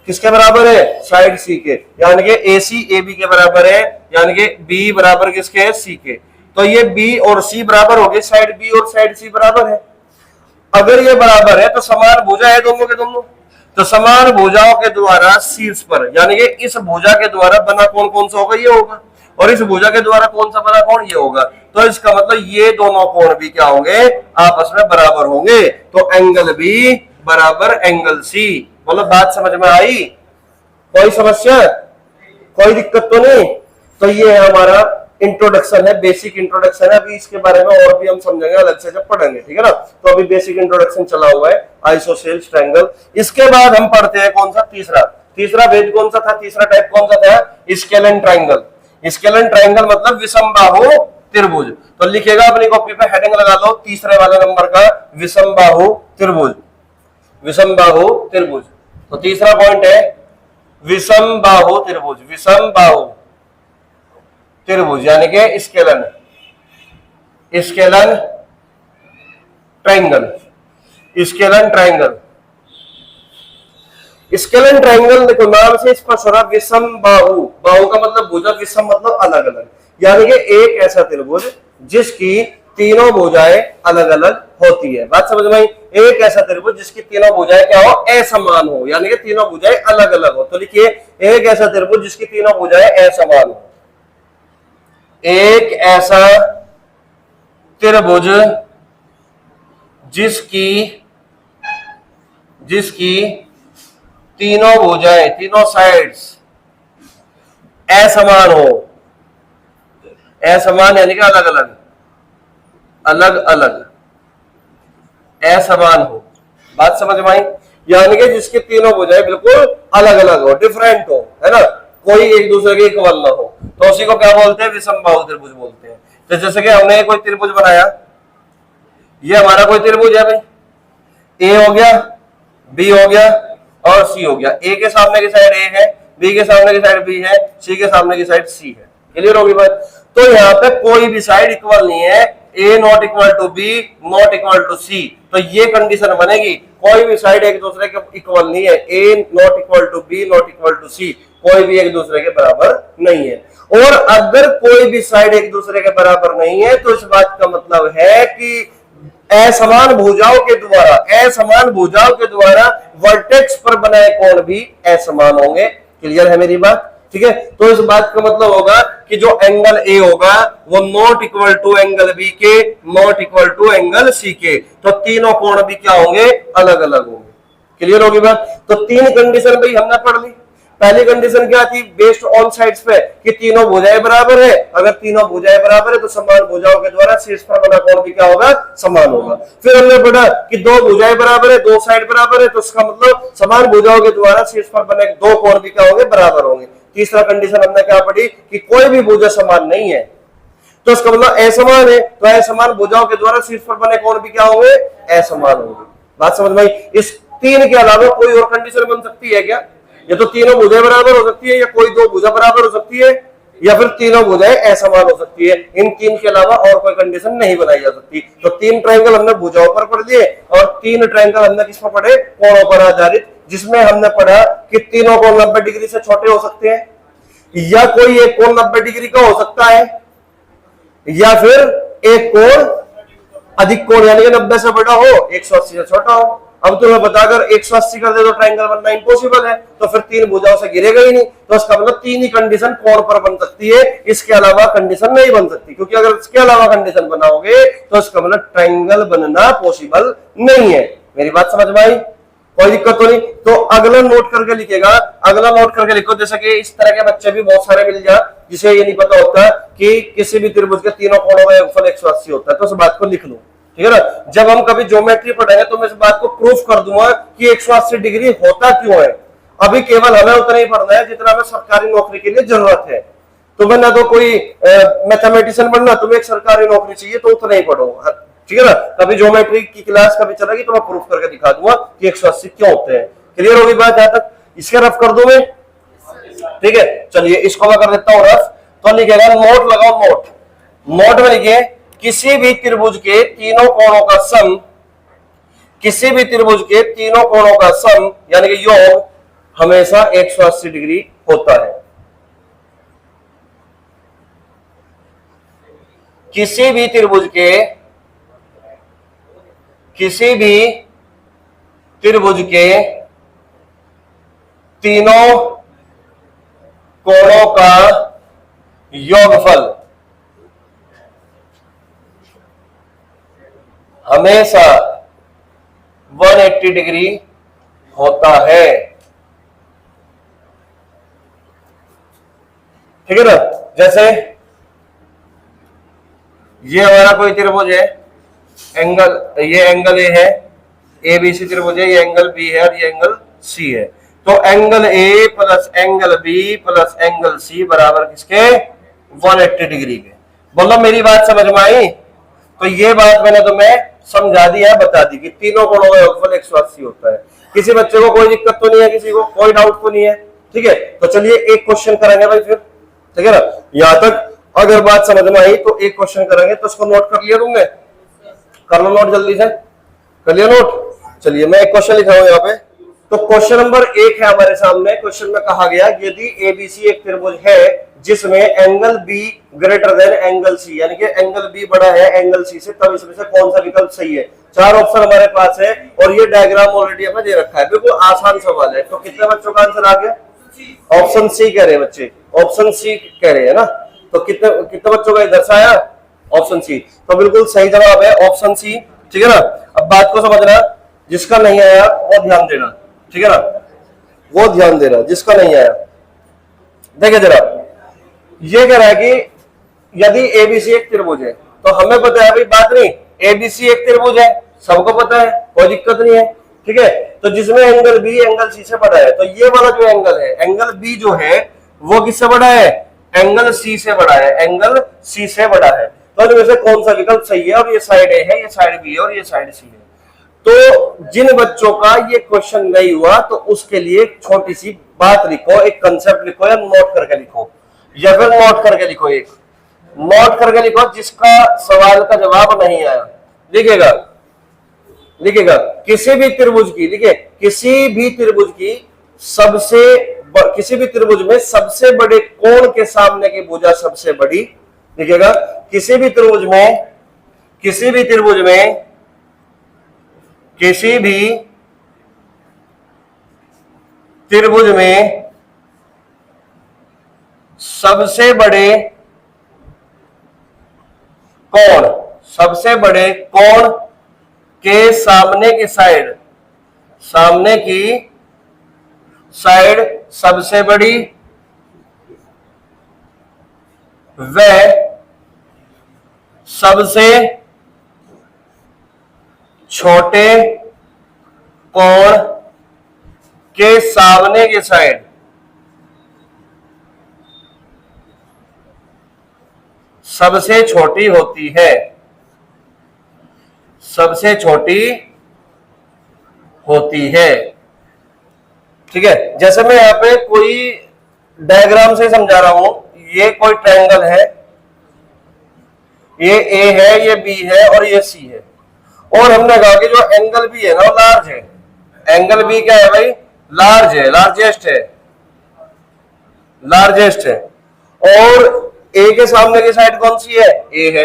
किसके बराबर है? साइड सी के। यानी कि एसी ए बी के बराबर है, यानी कि बी बराबर किसके है? सी के। तो ये बी और सी बराबर हो गए, साइड बी और साइड सी बराबर है। अगर ये बराबर है तो समान भुजा है दोनों के दोनों। तो समान भुजाओं के द्वारा शीर्ष पर यानी कि इस भुजा के द्वारा बना कोण कौन सा होगा? ये होगा। और इस भुजा के द्वारा कौन सा बना कोण, ये होगा। तो इसका मतलब ये दोनों कोण भी क्या होंगे, आपस में बराबर होंगे। तो एंगल बी बराबर एंगल सी। मतलब बात समझ में आई, कोई समस्या, कोई दिक्कत तो नहीं। तो ये हमारा इंट्रोडक्शन है, बेसिक इंट्रोडक्शन है। अभी इसके बारे में और भी हम समझेंगे अलग से जब पढ़ेंगे, ठीक है ना। तो अभी बेसिक इंट्रोडक्शन चला हुआ है, आइसोसेल्स ट्रायंगल। इसके बाद हम पढ़ते हैं कौन सा, तीसरा भेद कौन सा था, तीसरा टाइप कौन सा था, स्केलन ट्रायंगल। स्केलन ट्रायंगल मतलब विषम बाहु त्रिभुज। तो लिखेगा अपनी कॉपी पे, हेडिंग लगा लो तीसरे वाले नंबर का, विषम बाहु त्रिभुज, विषम बाहु त्रिभुज। तो तीसरा पॉइंट है विषम बाहु त्रिभुज, विषम बाहु त्रिभुज यानी कि scalene, scalene triangle, scalene triangle. Scalene triangle देखो नाम से स्पष्ट हो रहा, विषम बाहु, बाहु का मतलब भुजा, विषम मतलब अलग अलग, यानी कि एक ऐसा त्रिभुज जिसकी तीनों भुजाएं अलग अलग होती है। बात समझ में आई, एक ऐसा त्रिभुज जिसकी तीनों भुजाएं क्या हो, असमान हो, यानी कि तीनों भुजाएं अलग अलग हो। तो लिखिए एक ऐसा त्रिभुज जिसकी तीनों भुजाएं असमान हो, एक ऐसा त्रिभुज जिसकी तीनों भुजाएं, तीनों साइड्स असमान हो, असमान यानी कि अलग अलग, अलग अलग, असमान हो। बात समझ में आई, यानी कि जिसकी तीनों भुजाएं बिल्कुल अलग अलग हो, डिफरेंट हो, है ना, कोई एक दूसरे के इक्वल ना हो। तो उसी को क्या बोलते हैं, विषम बाहु त्रिभुज बोलते हैं। तो जैसे कि हमने कोई त्रिभुज बनाया, ये हमारा कोई त्रिभुज है भाई, ए हो गया, बी हो गया और सी हो गया। ए के सामने की साइड ए है, बी के सामने की साइड बी है, सी के सामने की साइड सी है। क्लियर होगी बात। तो यहाँ पे कोई भी साइड इक्वल नहीं है, A not equal to B not equal to C. तो ये कंडीशन बनेगी, कोई भी साइड एक दूसरे के इक्वल नहीं है, A not equal to B not equal to C, कोई भी एक दूसरे के बराबर नहीं है। और अगर कोई भी साइड एक दूसरे के बराबर नहीं है तो इस बात का मतलब है कि असमान भुजाओं के द्वारा, असमान भुजाओं के द्वारा वर्टेक्स पर बनाए कोण भी असमान होंगे। क्लियर है मेरी बात, ठीक है। तो इस बात का मतलब होगा कि जो एंगल ए होगा वो not equal to angle B के, not equal to angle C के। तो तीनों कोण भी क्या होंगे, अलग अलग होंगे। क्लियर होगी बात। तो तीन कंडीशन भाई हमने पढ़ ली। पहली कंडीशन क्या थी, बेस्ड ऑन साइड्स पे, कि तीनों भुजाएं बराबर है। अगर तीनों भुजाएं बराबर है तो समान भुजाओं के द्वारा शीर्ष पर बना कोण भी क्या होगा, समान होगा। फिर हमने पढ़ा कि दो भुजाएं बराबर है, दो साइड बराबर है, तो इसका मतलब समान भुजाओं के द्वारा शीर्ष पर बने दो कोण भी क्या होंगे, बराबर होंगे। तीसरा कंडीशन हमने क्या पढ़ी कि कोई भी भुजा समान नहीं है, तो इसका मतलब असमान है, तो असमान भुजाओं के द्वारा शीर्ष पर बने कोण भी क्या होंगे, असमान होंगे। बात समझ में आई। इस तीन के अलावा कोई और कंडीशन बन सकती है क्या, या तो तीनों भुजाएं बराबर हो सकती है, या कोई दो भुजा बराबर हो सकती है, या फिर तीनों भुजाएं असमान हो सकती है। इन तीन के अलावा और कोई कंडीशन नहीं बनाई जा सकती। तो तीन ट्रायंगल हमने भुजाओं पर पढ़ लिए और तीन ट्रायंगल हमने किस पर पढ़े, कोणों पर आधारित, जिसमें हमने पढ़ा कि तीनों कोण 90 डिग्री से छोटे हो सकते हैं, या कोई एक कोण 90 डिग्री का हो सकता है, या फिर एक कोण अधिक कोण यानी कि 90 से बड़ा हो, 180 से छोटा हो। अब तुम्हें बता, अगर 180 कर दे तो ट्रायंगल बनना इम्पॉसिबल है, तो फिर तीन भुजाओं से गिरेगा ही नहीं। तो इसका मतलब तीन ही कंडीशन कोण पर बन सकती है, इसके अलावा कंडीशन नहीं बन सकती, क्योंकि अगर इसके अलावा कंडीशन बनाओगे तो इसका मतलब ट्रायंगल बनना पॉसिबल नहीं है। मेरी बात समझ में आई, कोई दिक्कत तो नहीं। तो अगला नोट करके लिखेगा, अगला नोट करके लिखो। जैसे कि इस तरह के बच्चे भी बहुत सारे मिल जाए जिसे ये नहीं पता होता कि किसी भी त्रिभुज के तीनों कोणों का योगफल 180 होता है, तो उस बात को लिख लो, ठीक है ना। जब हम कभी ज्योमेट्री पढ़ेंगे तो मैं इस बात को प्रूफ कर दूंगा कि 180 डिग्री होता क्यों है। अभी केवल हमें उतना ही पढ़ना है जितना हमें सरकारी नौकरी के लिए जरूरत है। तुम्हें ना तो कोई मैथमेटिशियन बनना, तुम्हें एक सरकारी नौकरी चाहिए, तो उतना ही पढ़ो, ठीक है ना। कभी ज्योमेट्री की क्लास कभी चलेगी तो मैं प्रूफ करके दिखा दूंगा कि 180 क्यों होते हैं। क्लियर होगी बात यहां तक। इसका रफ कर दूं मैं, ठीक है। चलिए इसको मैं कर देता हूं रफ। तो लिखेगा, नोट लगाओ, नोट, नोट में लिखिए किसी भी त्रिभुज के तीनों कोणों का सम, किसी भी त्रिभुज के तीनों कोणों का सम यानी कि योग हमेशा 180 डिग्री होता है। किसी भी त्रिभुज के, किसी भी त्रिभुज के तीनों कोणों का योगफल हमेशा 180 डिग्री होता है। ठीक है ना। जैसे ये हमारा कोई त्रिभुज है, एंगल, ये एंगल ए है, ए बी सी त्रिभुज है, ये एंगल बी है और ये एंगल सी है। तो angle A plus angle B plus angle C बराबर किसके? 180 डिग्री के। बोलो मेरी बात समझ में आई? तो ये बात मैंने तुम्हें समझा दी है, बता दी कि तीनों कोणों का योगफल 180 होता है। किसी बच्चे को कोई दिक्कत तो नहीं है, किसी को कोई डाउट तो नहीं है? ठीक है, तो चलिए एक क्वेश्चन करेंगे भाई फिर। ठीक है ना, यहां तक अगर बात समझ में आई तो एक क्वेश्चन करेंगे। तो उसको नोट कर लिया तुमने? कर लो नोट जल्दी से, कर लिया नोट। चलिए मैं एक क्वेश्चन लिख रहा हूं यहाँ पे। तो क्वेश्चन नंबर 1 है हमारे सामने। क्वेश्चन में कहा गया यदि एबीसी एक त्रिभुज है जिसमें angle B greater than angle C, यानी कि एंगल बी बड़ा है एंगल सी से, तब इसमें से कौन सा विकल्प सही है? 4 ऑप्शन हमारे पास है और ये डायग्राम ऑलरेडी हमें दे रखा है। बिल्कुल आसान सवाल है। तो कितने बच्चों का आंसर आ गया? ऑप्शन सी कह रहे हैं बच्चे, ऑप्शन सी कह रहे हैं ना। तो कितने कितने बच्चों का इधर से आया? Option C. तो बिल्कुल सही जवाब है ऑप्शन सी। ठीक है ना। अब बात को समझना, जिसका नहीं आया वो ध्यान देना। ठीक है ना, वो ध्यान देना जिसका नहीं आया। देखिए जरा, ये कह रहा है कि यदि एबीसी एक त्रिभुज है, तो हमें पता है भाई, बात नहीं, एबीसी एक त्रिभुज है, सबको पता है, कोई दिक्कत नहीं है। ठीक है, तो जिसमें एंगल बी एंगल सी से बड़ा है, तो ये वाला जो एंगल है, एंगल बी जो है वो किससे बड़ा है? एंगल सी से बड़ा है, एंगल सी से बड़ा है। तो इनमें से कौन सा विकल्प सही है? और ये साइड ए है, ये साइड बी है और ये साइड सी है। तो जिन बच्चों का ये क्वेश्चन नहीं हुआ तो उसके लिए एक छोटी सी बात लिखो, एक कंसेप्ट लिखो या नोट करके लिखो, या फिर नोट करके लिखो, एक नोट करके लिखो जिसका सवाल का जवाब नहीं आया। लिखेगा लिखेगा किसी भी त्रिभुज की, लिखे किसी भी त्रिभुज की किसी भी त्रिभुज में सबसे बड़े कोण के सामने की भुजा सबसे बड़ी। लिखेगा किसी भी त्रिभुज में किसी भी त्रिभुज में किसी भी त्रिभुज में सबसे बड़े कोण, सबसे बड़े कोण के सामने की साइड सबसे बड़ी व सबसे छोटे कोण के सामने की साइड सबसे छोटी होती है, सबसे छोटी होती है। ठीक है, जैसे मैं यहां पे कोई डायग्राम से समझा रहा हूं। ये कोई ट्रायंगल है, ये ए है, ये बी है और ये सी है। और हमने कहा कि जो एंगल बी है ना वो लार्ज है। एंगल बी क्या है भाई? लार्ज है, लार्जेस्ट है, लार्जेस्ट है। और ए के सामने की साइड कौन सी है? ए है।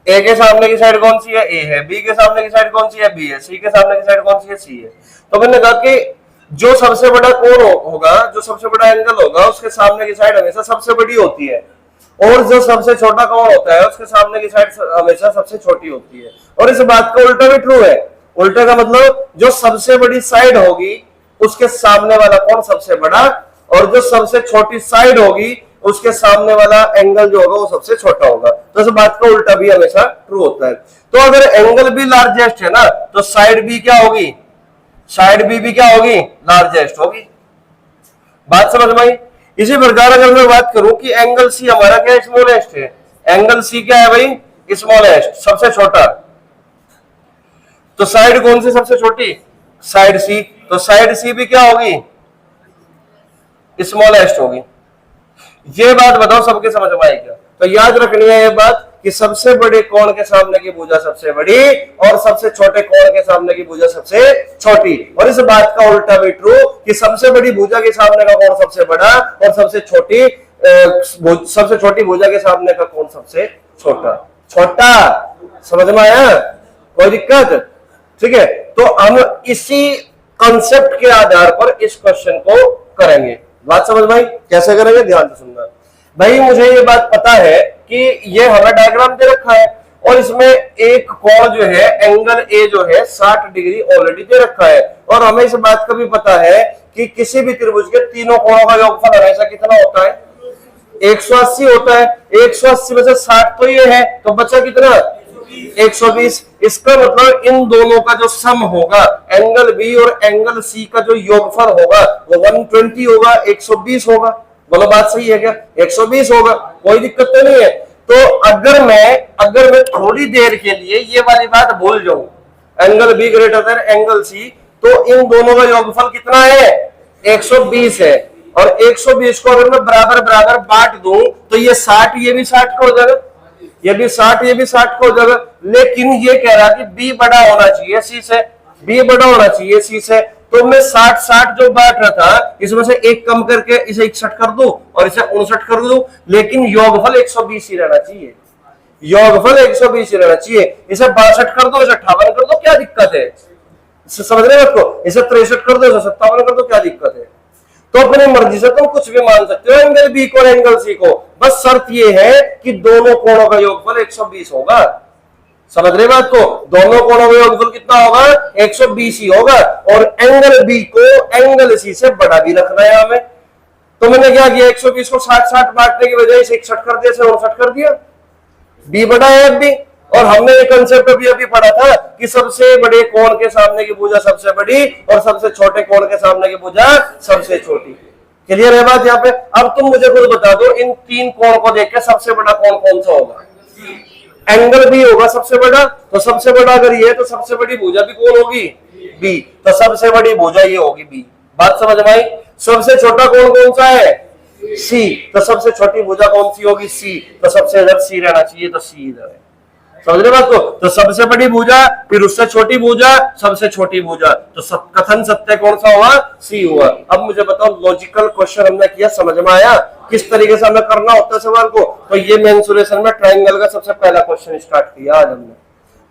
ए के सामने की साइड कौन सी है? ए है। बी के सामने की साइड कौन सी है? बी है। सी के सामने की साइड कौन सी है? सी है। तो मैंने कहा कि जो सबसे बड़ा कोण होगा, जो सबसे बड़ा एंगल होगा, उसके सामने की साइड हमेशा सबसे बड़ी होती है, और जो सबसे छोटा कोण होता है उसके सामने की साइड हमेशा सबसे छोटी होती है। और इस बात का उल्टा भी ट्रू है। उल्टा का मतलब जो सबसे बड़ी साइड होगी उसके सामने वाला कोण सबसे बड़ा, और जो सबसे छोटी साइड होगी उसके सामने वाला एंगल जो होगा वो सबसे छोटा होगा। तो इस बात का उल्टा भी हमेशा ट्रू होता है। तो अगर एंगल भी लार्जेस्ट है ना, तो साइड बी क्या होगी? साइड बी भी क्या होगी? लार्जेस्ट होगी। बात समझ में आई? इसी प्रकार अगर मैं बात करूं कि एंगल सी हमारा क्या स्मॉलेस्ट है, एंगल सी क्या है भाई? स्मॉलेस्ट, सबसे छोटा। तो साइड कौन सी सबसे छोटी? साइड सी। तो साइड सी भी क्या होगी? स्मॉलेस्ट होगी। ये बात बताओ सबके समझ में आई क्या? तो याद रखनी है ये बात कि सबसे बड़े कोण के सामने की भुजा सबसे बड़ी और सबसे छोटे कोण के सामने की भुजा सबसे छोटी। और इस बात का उल्टा भी ट्रू कि सबसे बड़ी भुजा के सामने का कोण सबसे बड़ा और सबसे छोटी भुजा के सामने का कोण सबसे छोटा। छोटा समझ में आया? कोई दिक्कत? ठीक है, तो हम इसी कंसेप्ट के आधार पर इस क्वेश्चन को करेंगे। बात समझ में आई? कैसे करेंगे ध्यान से सुनना। भाई मुझे ये बात पता है कि ये हमें डायग्राम दे रखा है और इसमें एक कोण जो है एंगल ए जो है 60 डिग्री ऑलरेडी दे रखा है, और हमें इस बात का भी पता है कि किसी भी त्रिभुज के तीनों कोणों का योगफल हमेशा कितना होता है, 180 होता है। 180 में से 60 तो ये है, तो बचा कितना, 120। इसका मतलब इन दोनों का जो सम होगा, एंगल बी और एंगल सी का जो योगफल होगा वो 120 होगा, 120 होगा। बोलो बात सही है क्या, 120 होगा, कोई दिक्कत तो नहीं है। तो अगर मैं थोड़ी देर के लिए ये वाली बात भूल जाऊं, angle B greater than angle C, तो इन दोनों का योगफल कितना है, 120 है। और 120 को अगर मैं बराबर बराबर बांट दूं तो ये 60, ये भी 60 का हो जाएगा, ये भी 60, ये भी 60 का हो जाएगा। लेकिन ये कह रहा कि बी बड़ा होना चाहिए सी से, बी बड़ा होना चाहिए सी से, तो मैं 60-60 जो बांट रहा था इसमें से एक कम करके इसे 61 कर दूं और इसे 59 कर दूं, लेकिन योगफल 120 ही रहना चाहिए, योगफल 120 ही रहना चाहिए। इसे 62 कर दो, इसे 58 कर दो, क्या दिक्कत है, समझ रहे हो आपको, इसे 63 कर दो, इसे 57 कर दो, क्या दिक्कत है। तो अपनी मर्जी से तुम कुछ भी मान सकते हो एंगल बी को और एंगल सी को, बस शर्त ये है कि दोनों कोणों का योगफल 120 होगा। समझ रहे बात को, दोनों कोणों का योगफल कितना होगा, 120 ही होगा। और एंगल बी को एंगल सी से बड़ा भी रखना है हमें। तो मैंने क्या किया, 120 को 60-60 बांटने की बजाय 61 कर दिया, 59 कर दिया, बी बड़ा है अब भी। और हमने ये कंसेप्ट अभी पढ़ा था कि सबसे बड़े कोण के सामने की भुजा सबसे बड़ी और सबसे छोटे कोण के सामने की भुजा सबसे छोटी। क्लियर है बात यहाँ पे। अब तुम मुझे खुद बता दो, इन तीन कोण को देख के सबसे बड़ा कोण कौन सा होगा, एंगल बी होगा सबसे बड़ा। तो सबसे बड़ा अगर ये है तो सबसे बड़ी भुजा भी कौन होगी, बी। तो सबसे बड़ी भुजा ये होगी बी। बात समझ में आई। सबसे छोटा कोण कौन सा है, सी। तो सबसे छोटी भुजा कौन सी होगी, सी। तो सबसे इधर सी रहना चाहिए, तो सी इधर है। समझ रहे बात को। तो सबसे बड़ी भुजा, फिर उससे छोटी भुजा, सबसे छोटी भुजा, तो कथन सत्य कौन सा हुआ, सी हुआ। अब मुझे बताओ, लॉजिकल क्वेश्चन हमने किया, समझ में आया किस तरीके से हमें करना होता है सवाल को। तो ये मेंसुरेशन में ट्रायंगल का सबसे पहला क्वेश्चन स्टार्ट किया आज हमने,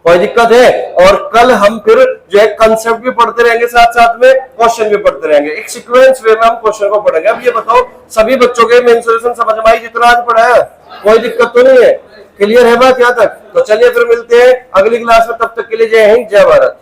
कोई दिक्कत है। और कल हम फिर जो है कंसेप्ट भी पढ़ते रहेंगे, साथ साथ में क्वेश्चन भी पढ़ते रहेंगे, एक सीक्वेंस वे में हम क्वेश्चन को पढ़ेंगे। अब ये बताओ, सभी बच्चों के मेंसुरेशन समझ में आई जितना आज पढ़ाया, कोई दिक्कत तो नहीं है, क्लियर है बात यहाँ तक। तो चलिए फिर मिलते हैं अगली क्लास में, तब तक के लिए जय हिंद जय भारत।